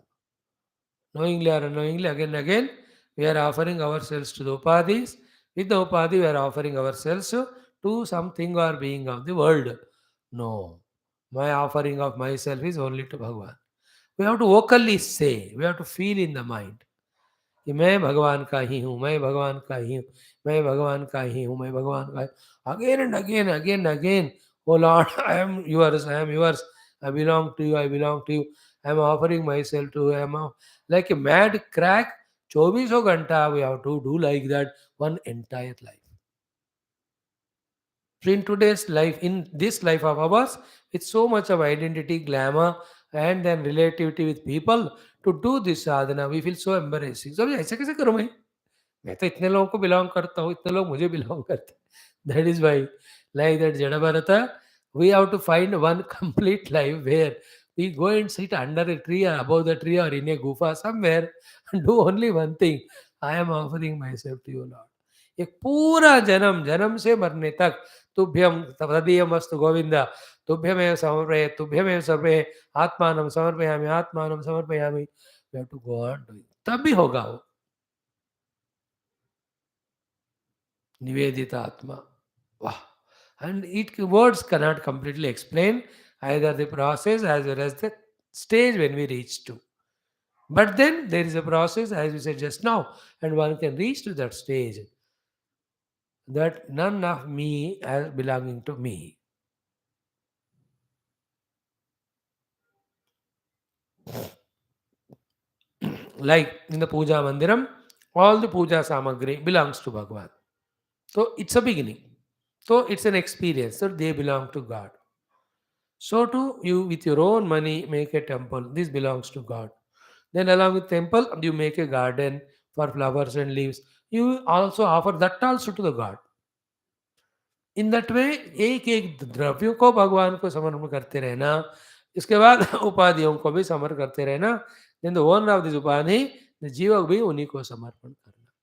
A: Knowingly or unknowingly, again and again, we are offering ourselves to the upadhis. With the upadhi, we are offering ourselves to something or being of the world. No. My offering of myself is only to Bhagavan. We have to vocally say, we have to feel in the mind. कि मैं भगवान का ही हूँ, मैं भगवान का ही हूँ, मैं भगवान का ही हूँ, मैं भगवान का. Again and again, oh Lord, I am yours, I belong to you, I am offering myself to you, I am like a mad crack. 24 घंटा we have to do like that one entire life. So in today's life, in this life of ours, with so much of identity, glamour, and then relativity with people, to do this sadhana, we feel so embarrassing. So ऐसे कैसे करूँ मैं तो इतने लोगों को belong करता हूँ, इतने लोग मुझे बिलोंग करते हैं. That is why, like that Jada Bharata, we have to find one complete life where we go and sit under a tree or above the tree or in a gufa somewhere and do only one thing. I am offering myself to you, Lord. एक पूरा जन्म, जन्म से मरने तक तुभ्यम तदीयमस्तु गोविंद, तुभ्यमेव समर्पये, तुभ्यमेव सर्वे, आत्मानं समर्पयामि, आत्मानं समर्पयामि. We have to go on doing. तब भी होगा वो. Nivedita Atma. Wow. And words cannot completely explain either the process as well as the stage when we reach to. But then there is a process, as we said just now, and one can reach to that stage that none of me as belonging to me. Like in the Puja Mandiram, all the Puja Samagri belongs to Bhagavan. So it's a beginning. So it's an experience. So they belong to God. So too, you with your own money make a temple. This belongs to God. Then along with temple, you make a garden for flowers and leaves. You also offer that also to the God. In that way एक एक द्रव्यों को भगवान को समर्पण करते रहना, इसके बाद उपाधियों को भी समर्पण करते रहना, then the owner of this upadhi the jiva भी उन्हीं को समर्पण करना.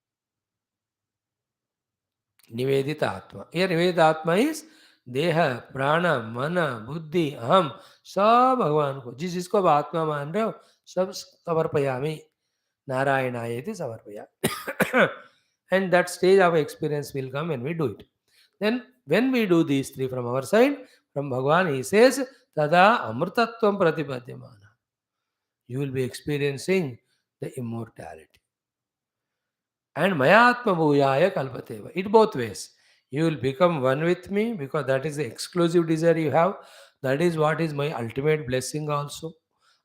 A: निवेदित आत्मा, ये निवेदित आत्मा इस देह प्राण मन बुद्धि अहम सब भगवान को, जिस जिसको आप आत्मा मान रहे हो सब समर्पयामि नारायणाय इति समर्पया. And that stage of experience will come when we do it. Then when we do these three from our side, from Bhagavan, he says, Tada Amrtatvam Pratipadyamana. You will be experiencing the immortality. And Mayatma Bhuyaya Kalpateva. It both ways. You will become one with me because that is the exclusive desire you have. That is what is my ultimate blessing also.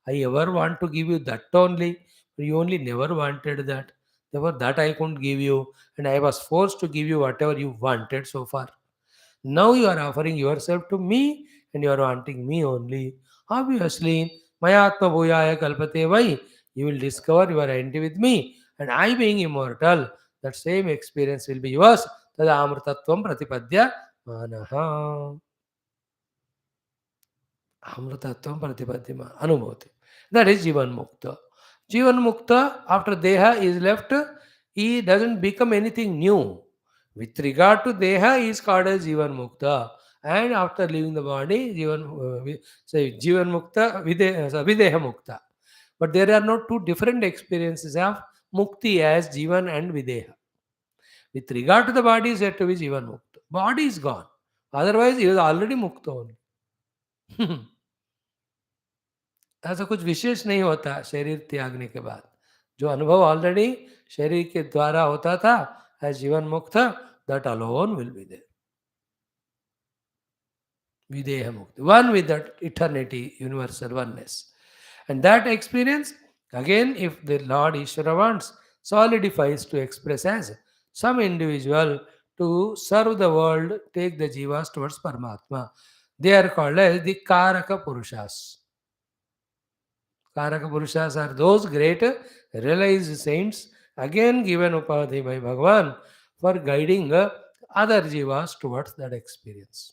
A: I ever want to give you that only. You only never wanted that. Therefore, that I couldn't give you. And I was forced to give you whatever you wanted so far. Now you are offering yourself to me and you are wanting me only. Obviously, Mayatma Bhuyaya Kalpate Vai, you will discover you are entity with me and I being immortal, that same experience will be yours. Tada Amrtatvam Pratipadya Manaha. Amrtatvam Pratipadya Anubhoti. That is Jivan Mukta. Jivan Mukta, after Deha is left, he doesn't become anything new. With regard to Deha, he is called as Jivan Mukta. And after leaving the body, Jivan Mukta, Videha Mukta. But there are not two different experiences of Mukti as Jivan and Videha. With regard to the body, is said to be Jivan Mukta. Body is gone. Otherwise, he was already Mukta only. ऐसा कुछ विशेष नहीं होता शरीर त्यागने के बाद. जो अनुभव ऑलरेडी शरीर के द्वारा होता था एज जीवन मुक्त, that alone will be there. Videha Mukti. One with that eternity, universal oneness. And that experience, again, if the Lord Ishvara wants, solidifies to express as some individual to serve the world, take the jivas towards Paramatma. They are called as the Karaka Purushas. Karaka Purushas are those great realized saints, again given upadhi by Bhagavan for guiding other jivas towards that experience.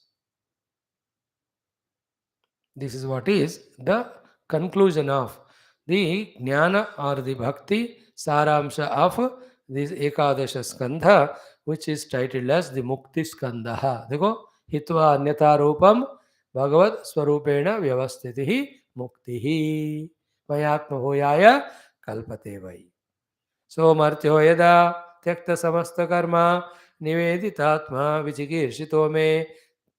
A: This is what is the conclusion of the Jnana or the Bhakti Saramsha of this Ekadasha Skandha, which is titled as the Mukti Skandha. देखो हित्वा अन्यथा रूपम भगवत स्वरूपेण व्यवस्थितिः मुक्तिः मयात्मभूयाय कल्पते वै. सोमर्थ्यो यदा त्यक्त समस्त कर्मा निवेदितात्मा विचिकीर्षितो मे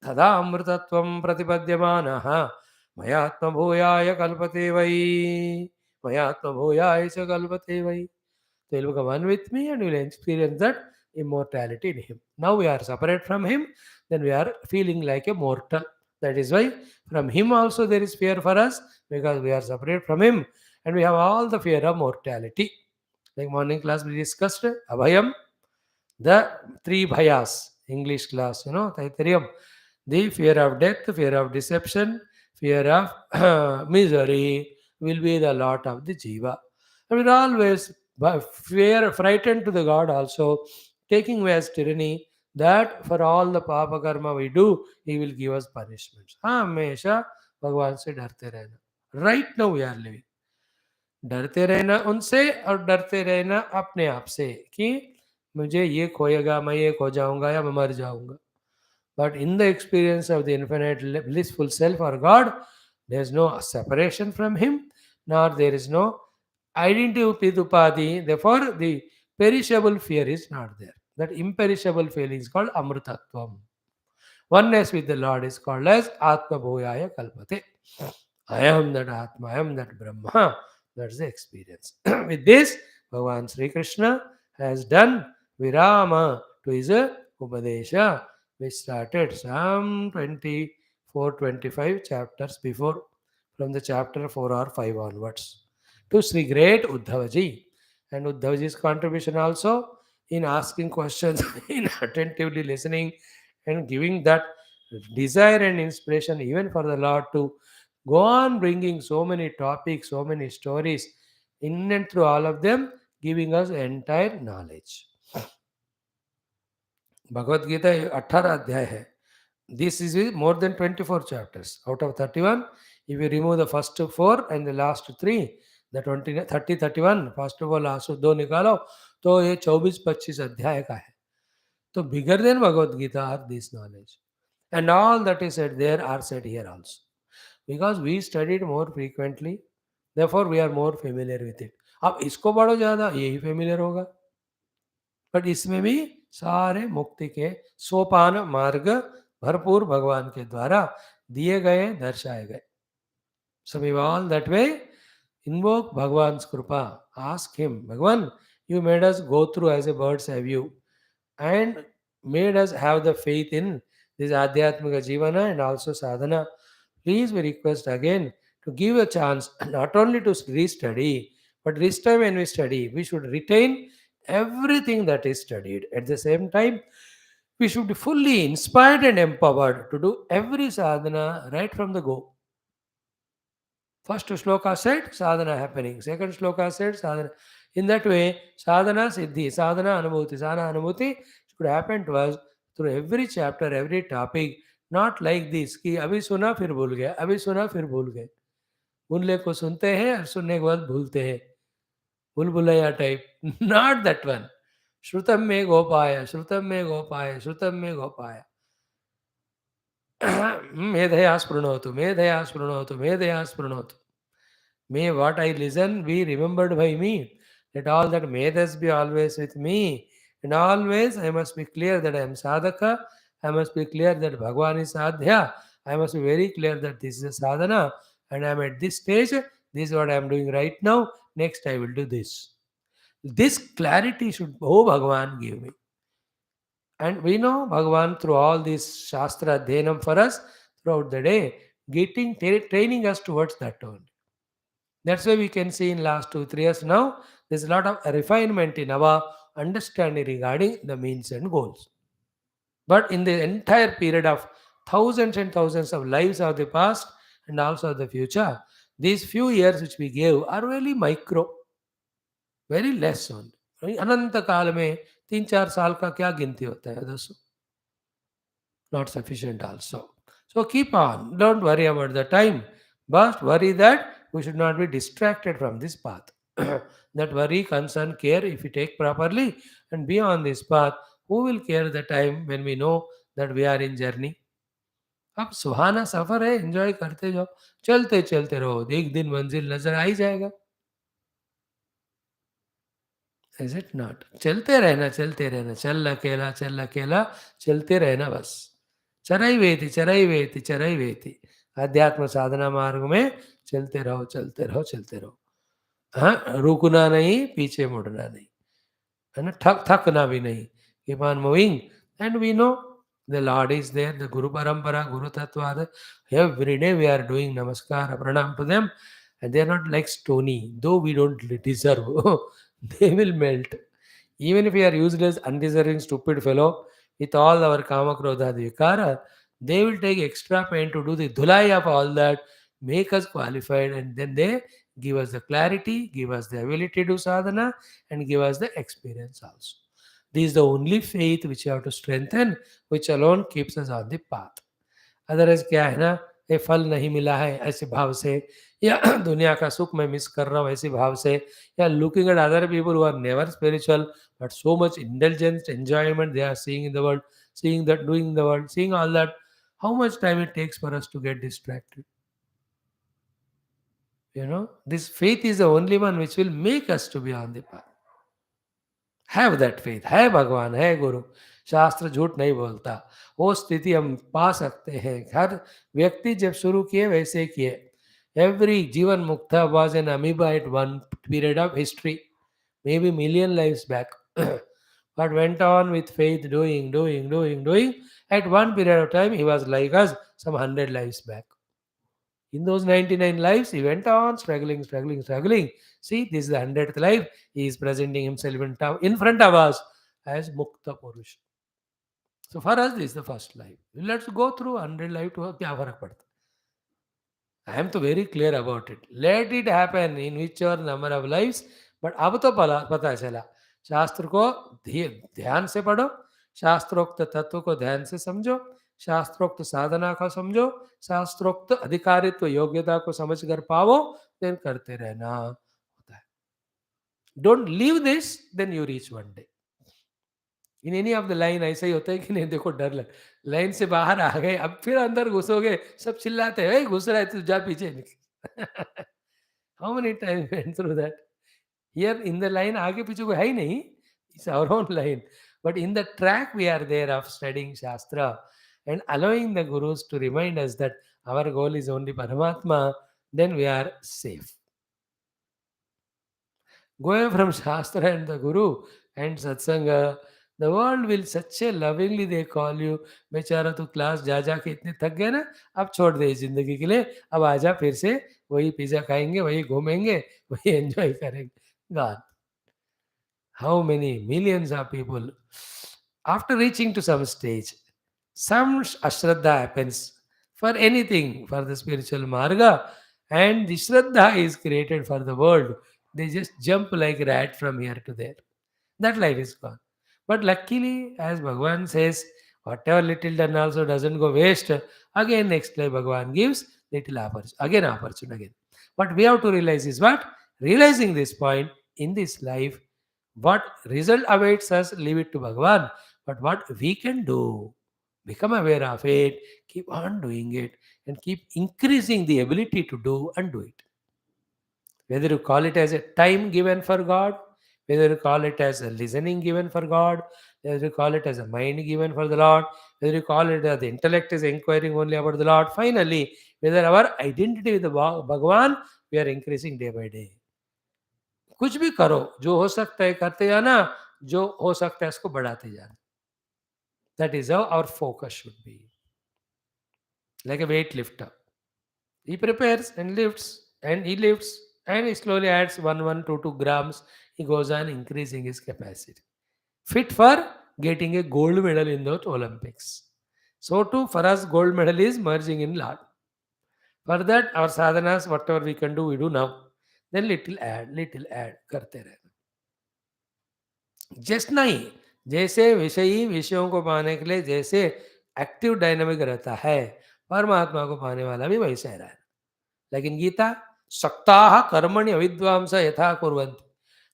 A: तदा अमृतत्वं प्रतिपद्यमानः मयात्मभूयाय कल्पते वै. मयात्मभूयाय च कल्पते वै. So he will become one with me and we will experience that immortality in him. Now we are separate from him, then we are feeling like a mortal. That is why from him also there is fear for us, because we are separate from him and we have all the fear of mortality. Like morning class we discussed Abhayam, the three bhayas, English class, Taittiriam. The fear of death, fear of deception, fear of misery will be the lot of the jiva. And we're always fear, frightened to the God also, taking away as tyranny that for all the papa karma we do, he will give us punishments. हमेशा भगवान से डरते रहना. Right now we are living. डरते रहना उनसे और डरते रहना अपने आप से कि मुझे ये खोएगा, मैं ये खो जाऊंगा या मैं मर जाऊंगा. But in the experience of the infinite blissful self or God, there is no separation from him, nor there is no identity with upadhi. Therefore, the perishable fear is not there. That imperishable feeling is called amrutattvam. Oneness with the Lord is called as Atma Bhuyaya Kalpate. I am that Atma, I am that Brahma. That's the experience. With this, Bhagavan Sri Krishna has done Virama to his Upadesha, which started some 24, 25 chapters before, from the chapter 4 or 5 onwards, to Sri Great Uddhavaji. And Uddhavaji's contribution also in asking questions, in attentively listening, and giving that desire and inspiration even for the Lord to go on bringing so many topics, so many stories, in and through all of them, giving us entire knowledge. Bhagavad Gita 18 अध्याय है. This is with more than 24 chapters. Out of 31, if you remove the first 4 and the last 3, the 20, 30, 31, first of all, last 2 निकालो, तो ये 24-25 अध्याय का है. तो bigger than Bhagavad Gita are this knowledge. And all that is said there are said here also. Because we studied more frequently, therefore we are more familiar with it. अब इसको पढ़ो ज़्यादा, यही फेमिलियर होगा. बट इसमें भी सारे मुक्ति के सोपान मार्ग भरपूर भगवान के द्वारा दिए गए, दर्शाए गए. So we all that way invoke Bhagwan's Krupa. Ask him, Bhagwan, you made us go through as a bird's eye view and made us have the faith in this Adhyatmika Jivana and also sadhana. Please, we request again to give a chance not only to restudy, but this time when we study, we should retain everything that is studied. At the same time, we should be fully inspired and empowered to do every sadhana right from the go. First shloka said sadhana happening. Second shloka said sadhana. In that way, sadhana siddhi, sadhana anubhuti should happen to us through every chapter, every topic. Not like this कि अभी सुना फिर भूल गए, अभी सुना फिर भूल गए. भूलने को सुनते हैं और सुनने के बाद भूलते हैं. भूल Bhulaiyaa type. Not that one. श्रुतम में गोपाय, श्रुतम में गोपाय, श्रुतम में गोपाय. मेधया स्पृणोतु, मेधया स्पृणोतु, मेधया स्पृणोतु. May what I listen be remembered by me. Let all that medhas be always with me. And always I must be clear that I am sadhaka. I must be clear that Bhagavan is sadhya. I must be very clear that this is a sadhana. And I am at this stage. This is what I am doing right now. Next I will do this. This clarity should, oh Bhagavan, give me. And we know Bhagavan through all this Shastra Adhenam for us throughout the day, training us towards that only. That's why we can see in last 2-3 years now, there's a lot of refinement in our understanding regarding the means and goals. But in the entire period of thousands and thousands of lives of the past and also of the future, these few years which we gave are really micro, very less only. अनंत काल में 3-4 साल का क्या गिनती होता है दोस्तों? Not sufficient also. So keep on. Don't worry about the time. But worry that we should not be distracted from this path. That worry, concern, care, if we take properly and be on this path, who will care the time when we know that we are in journey? अब सुहाना सफर है, enjoy करते जाओ, चलते चलते रहो, एक दिन मंजिल नजर आ ही जाएगा. Is it not? चलते रहना, चल अकेला, चलते रहना बस. चराई वेती. अध्यात्म साधना मार्ग में चलते रहो. हाँ, रुकना नहीं, पीछे मुड़ना नहीं, है ना, थकना भी नहीं. Keep on moving. And we know the Lord is there, the Guru Parampara, Guru Tattva. Every day we are doing namaskar, pranam to them. And they are not like stony, though we don't deserve. They will melt. Even if we are useless, undeserving, stupid fellow, with all our kama, krodha, vikara, they will take extra pain to do the dhulai of all that, make us qualified, and then they give us the clarity, give us the ability to do sadhana, and give us the experience also. This is the only faith which you have to strengthen, which alone keeps us on the path. Otherwise क्या है ना, ये फल नहीं मिला है ऐसे भाव से, या दुनिया का सुख मैं मिस कर रहा हूँ ऐसे भाव से, या looking at other people who are never spiritual but so much indulgence, enjoyment they are seeing in the world, seeing that, doing in the world, seeing all that, how much time it takes for us to get distracted. You know, this faith is the only one which will make us to be on the path. Have that faith. है भगवान, है गुरु. शास्त्र झूठ नहीं बोलता. वो स्थिति हम पा सकते हैं. हर व्यक्ति जब शुरू किए वैसे किए. Every Jivan Mukta was an amoeba at one period of history, maybe million lives back. But went on with faith, doing. At one period of time, he was like us, some 100 lives back. In those 99 lives, he went on struggling. See, this is the 100th life. He is presenting himself in front of us as Mukta Purush. So for us, this is the first life. Let's go through 100 life to क्या फर्क पड़ता है? I am तो very clear about it. Let it happen in whichever number of lives. But अब तो पता चला शास्त्र को ध्यान से पढ़ो, शास्त्रोक्त तत्व को ध्यान से समझो, शास्त्रोक्त साधना को समझो, शास्त्रोक्त अधिकारित्व योग्यता को समझ कर पाओ, then करते रहना होता है. Don't leave this, then you reach one day. In any of the line ऐसा ही होता है कि नहीं, देखो डर लग, लाइन से बाहर आ गए, अब फिर अंदर घुसोगे, सब चिल्लाते हैं, घुस रहा है तो जा पीछे निकल. How many time went through that. Here in the line आगे पीछे कोई है ही नहीं, it's our own line, but in the track we are there of studying shastra and allowing the gurus to remind us that our goal is only Paramatma, then we are safe. Going from Shastra and the Guru and Satsanga, the world will such a lovingly they call you, बेचारा तू class जा जा के इतने थक गए ना, अब छोड़ दे इस जिंदगी के लिए, अब आजा फिर से वही पिज्जा खाएंगे, वही घूमेंगे, वही एंजॉय करेंगे. God, how many millions of people, after reaching to some stage, some ashraddha happens for anything, for the spiritual marga, and the shraddha is created for the world. They just jump like rat from here to there. That life is gone. But luckily, as Bhagavan says, whatever little done also doesn't go waste. Again, next life Bhagavan gives little opportunity. Again, opportunity again. What we have to realize is what? Realizing this point in this life, what result awaits us, leave it to Bhagavan. But what we can do, become aware of it, keep on doing it, and keep increasing the ability to do and do it. Whether you call it as a time given for God, whether you call it as a listening given for God, whether you call it as a mind given for the Lord, whether you call it as the intellect is inquiring only about the Lord, finally, whether our identity with the Bhagavan, we are increasing day by day. कुछ भी करो, जो हो सकता है करते जाना, जो हो सकता है उसको बढ़ाते जाना. That is how our focus should be. Like a weight lifter. He prepares and lifts, and he lifts, and he slowly adds 2 grams. He goes on increasing his capacity. Fit for getting a gold medal in the Olympics. So too, for us, gold medal is merging in Lord. For that, our sadhanas, whatever we can do, we do now. Then little add, करते रहना. Just नहीं, जैसे विषयी विषयों को पाने के लिए जैसे एक्टिव डायनामिक रहता है, परमात्मा को पाने वाला भी वैसे ही रहना. लेकिन गीता, सक्ताः कर्मणि अविद्वांस यथा कुर्वन्ति,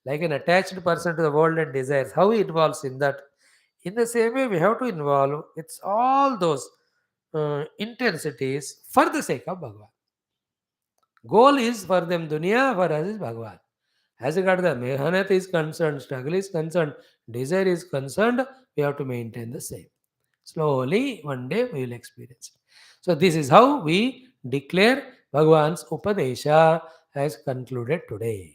A: like an attached person to the world and desires, how he involves in that. In the same way, we have to involve it's all those intensities for the sake of Bhagavan. Goal is for them dunya, for us is Bhagavan. As regard the mehanat is concerned, struggle is concerned, desire is concerned, we have to maintain the same. Slowly, one day we will experience it. So this is how we declare Bhagavan's Upadesha as concluded today.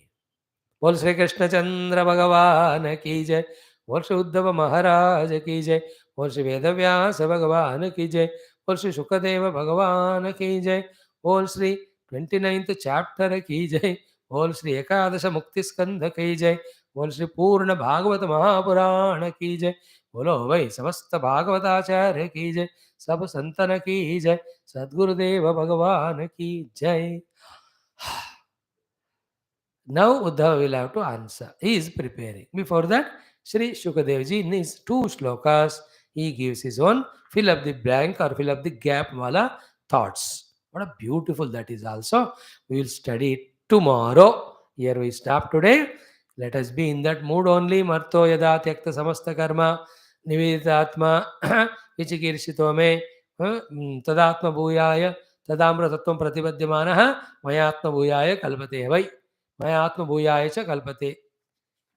A: बोल श्री कृष्ण चंद्र भगवान की जय, बोल श्री उद्धव महाराज की जय, बोल श्री वेदव्यास भगवान की जय, बोल श्री शुकदेव भगवान की जय, बोल श्री 29th चैप्टर की जय, बोल श्री एकादश मुक्ति स्कंध की जय, बोल श्री पूर्ण भागवत महापुराण की जय, बोलो भाई समस्त भागवताचार्य की जय, सब संतन की जय, सद्गुरुदेव भगवान की जय. Now Uddhava will have to answer. He is preparing. Before that, Sri Shukadevji in his 2 shlokas, he gives his own fill up the blank or fill up the gap wala thoughts. What a beautiful that is also. We will study it tomorrow. Here we stop today. Let us be in that mood only. Marto yada tyakta samasta karma nivedatma vichikirshito me tadatma bhuyaya tadamra tattvam pratibadhyamanaha mayatma bhuyaya kalpate vai. मैं आत्मभूयाय च कल्पते,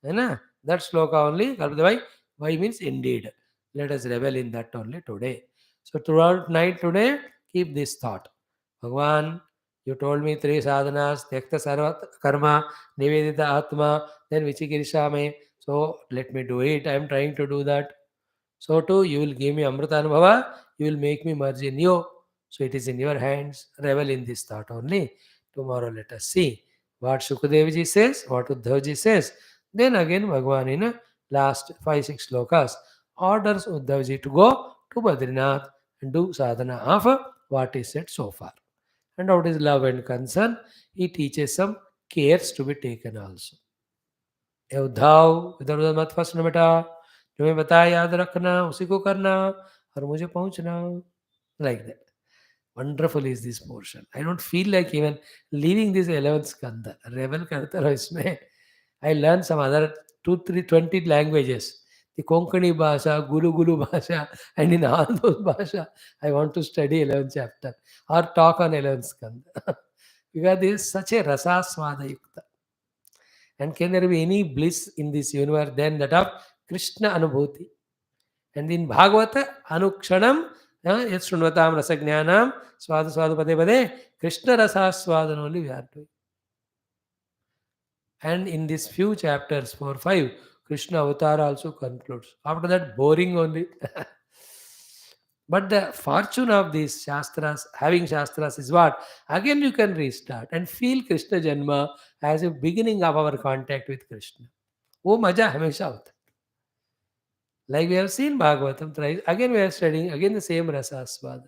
A: है ना. That shloka only kalpate. Why means indeed. Let us revel in that only today. So throughout night today, keep this thought. Bhagavan, You told me three sadhanas, Tyakta Sarva Karma, Nivedita Atma, then Vichikirishame. So let me do it. I am trying to do that. So too, you will give me Amrita Anubhava, you will make me merge in you. So it is in your hands. Revel in this thought only. Tomorrow let us see what Shukadev says, what Uddhavji says. Then again, Bhagavan in last 5-6 slokas orders Uddhavji to go to Badrinath and do sadhana of what is said so far. And out is love and concern, he teaches some cares to be taken also. ए उद्धाव इधर उधर मत फंसना बेटा, जो मैं बताया याद रखना, उसी को करना और मुझे पहुंचना. Like that. Wonderful is this portion. I don't feel like even leaving this 11th skandha. Revel करते रहो इसमें. I learned some other 2, 3, 20 languages. The Konkani Bhasha, Guru Guru Bhasha, and in all those Bhasha, I want to study 11th chapter or talk on 11th skandha. Because this is such a rasaswada yukta. And can there be any bliss in this universe than that of Krishna Anubhuti? And in Bhagavata, Anukshanam, Yat Shrunvatam Rasajnanam, Swadu Swadu Pade Pade, Krishna Rasaswadan only we are doing. And in these few chapters, 4, 5, Krishna Avatara also concludes. After that, boring only. But the fortune of these Shastras, having Shastras is what? Again you can restart and feel Krishna Janma as a beginning of our contact with Krishna. वो मजा हमेशा होता है. Like we have seen Bhagavatam thrice, again we are studying, again the same rasa aswada.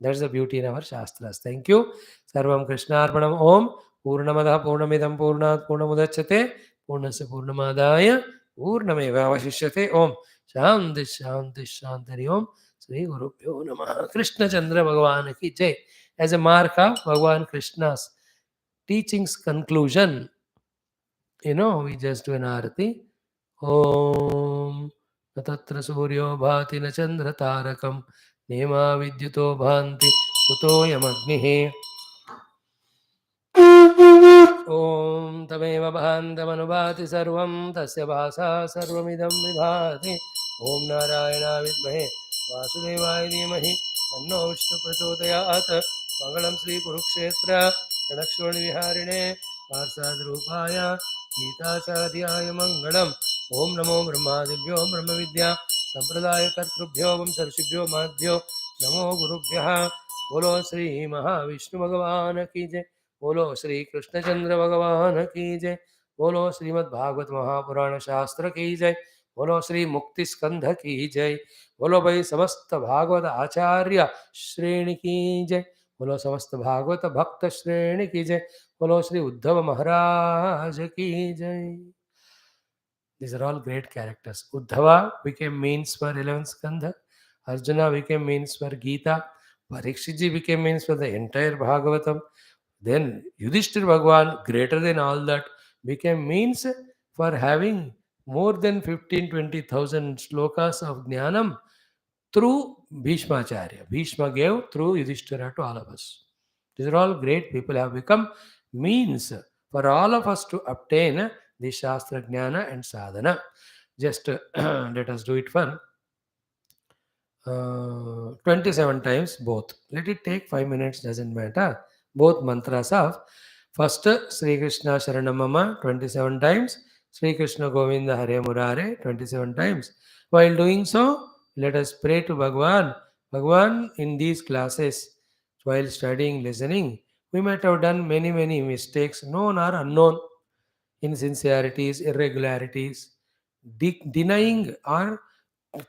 A: That's the beauty in our Shastras. Thank you. Sarvam Krishnarpanam Om. Purnamada Purnamidam Purnat Purnamudachate. Purnasya Purnamadaya. Purnameva Vashishyate. Om. Shanti Shanti Shantari Om. Sri Guru Pyo Namaha. Krishna Chandra Bhagavan ki jai. As a mark of Bhagavan Krishna's teachings conclusion, we just do an arati. Om. Tatra Suryo Bhati na Chandra Tarakam. Nema Vidyuto Bhanti Kutoyamagnihi. Om Tameva Bhantamanubhati Sarvam Tasya Bhasa Sarvamidam Vibhati. Om Narayana Vidmahe Vasudevaya Dhimahi Tanno Vishnu Prachodayat. Mangalam Sri Kurukshetra Ranakshoni Viharine Parsadrupaya Gitacharya Mangalam. Om Namo Brahmadibhyo Brahma Vidya Sampradaya Kartrubhyo Vamsarshibhyo Madhyo Namo Gurubhyaha. Bolo Sri Maha Vishnu Bhagavan ki jai. बोलो श्री कृष्ण चंद्र भगवान की जय. बोलो श्रीमद् भागवत महापुराण शास्त्र की जय. बोलो श्री मुक्ति स्कंध की जय. बोलो भाई समस्त भागवत आचार्य श्रेणी की जय. बोलो समस्त भागवत भक्त श्रेणी की जय. बोलो श्री उद्धव महाराज की जय. These are all great characters. Uddhava became means for 11th skandha. Arjuna became means for Gita. Parikshitji became means for the entire Bhagavatam. Then Yudhishthir Bhagwan, greater than all that, became means for having more than 15-20,000 slokas of Jnanam through Bhishmacharya. Bhishma gave through Yudhishthira to all of us. These are all great people have become means for all of us to obtain the Shastra Jnana and Sadhana. Just let us do it for 27 times both. Let it take 5 minutes, doesn't matter. Both mantras of first Sri Krishna Sharanam Mama 27 times, Sri Krishna Govinda Hare Murare 27 times. While doing so, let us pray to Bhagavan. Bhagavan, in these classes, while studying, listening, we might have done many mistakes, known or unknown, insincerities, irregularities, denying or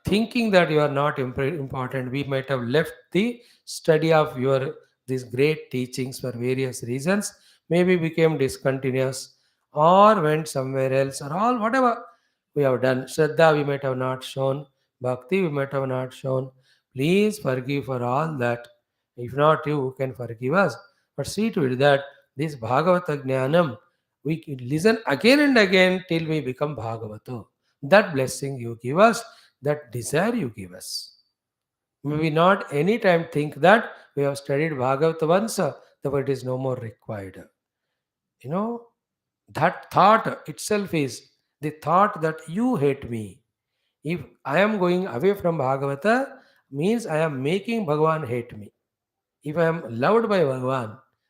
A: thinking that you are not important. We might have left the study of your these great teachings for various reasons, maybe became discontinuous or went somewhere else, or all whatever we have done. Shraddha we might have not shown, bhakti we might have not shown. Please forgive for all that. If not, you can forgive us. But see to it that this Bhagavata Jnanam, we can listen again and again till we become Bhagavato. That blessing you give us, that desire you give us. Maybe not any time think that we have studied Bhagavata once, therefore it is no more required. That thought itself is the thought that you hate me. If I am going away from Bhagavata, means I am making Bhagavan hate me. If I am loved by Bhagavan,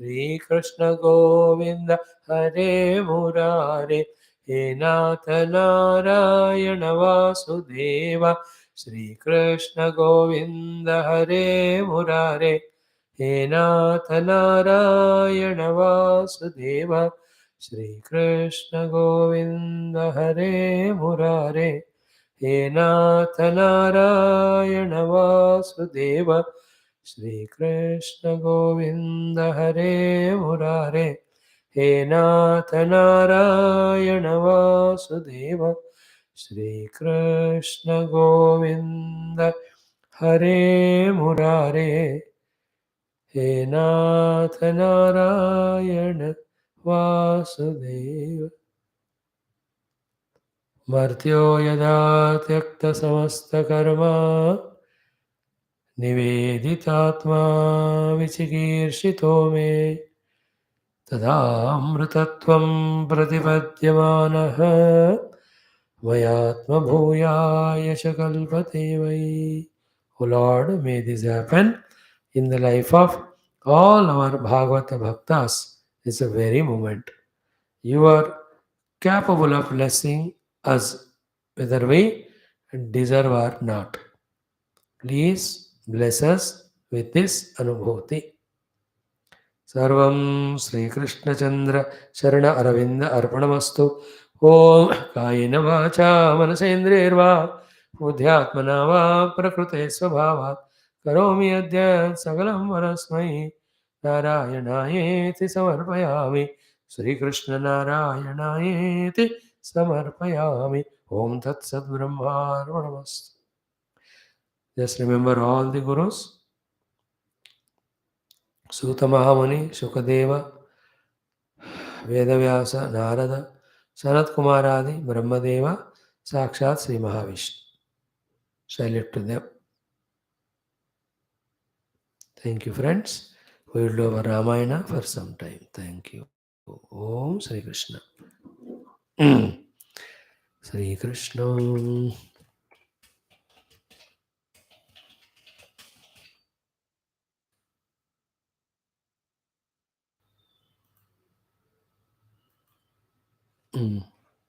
A: Shri Krishna Govinda Hare Murare, He Nath Narayana Vasudeva, Shri Krishna Govinda Hare Murare, He Nath Narayana Vasudeva, Shri Krishna Govinda Hare Murare, He Nath Narayana Vasudeva, Shri Krishna Govinda Hare Murare, He Nath Narayana Vasudeva, Shri Krishna Govinda Hare Murare, He Nath Narayana Vasudeva. Martyo yada tyakta samasta karma निवेदितात्मा विचिकीर्षितो मे तदामृतत्वं प्रतिपद्यमानः मयात्मभूयाय च कल्पते वै. O Lord, may this happen in the life of all our Bhagavata Bhaktas this very moment. You are capable of blessing us whether we deserve or not. Please bless us with this anubhuti. Sarvam Sri Krishna Chandra Sharana Aravinda Arpanamastu. Om Kayena Vacha Manasendrirva Buddhyatmana Va Prakrute Svabhavat Karomi Adya Sagalam Varasmai Narayanayeति Samarpayami. Sri Krishna Narayanayeति Samarpayami. Om Tat Sat Brahma Arpanamastu. Just remember all the Gurus. Suta Mahamuni, Shukadeva, Vyasa, Narada, Sanat Kumaradi, Brahmadeva, Sakshat Sri Mahavishnu. Salute to them. Thank you, friends. We will do our Ramayana for some time. Thank you. Om Sri Krishna. Sri Krishna.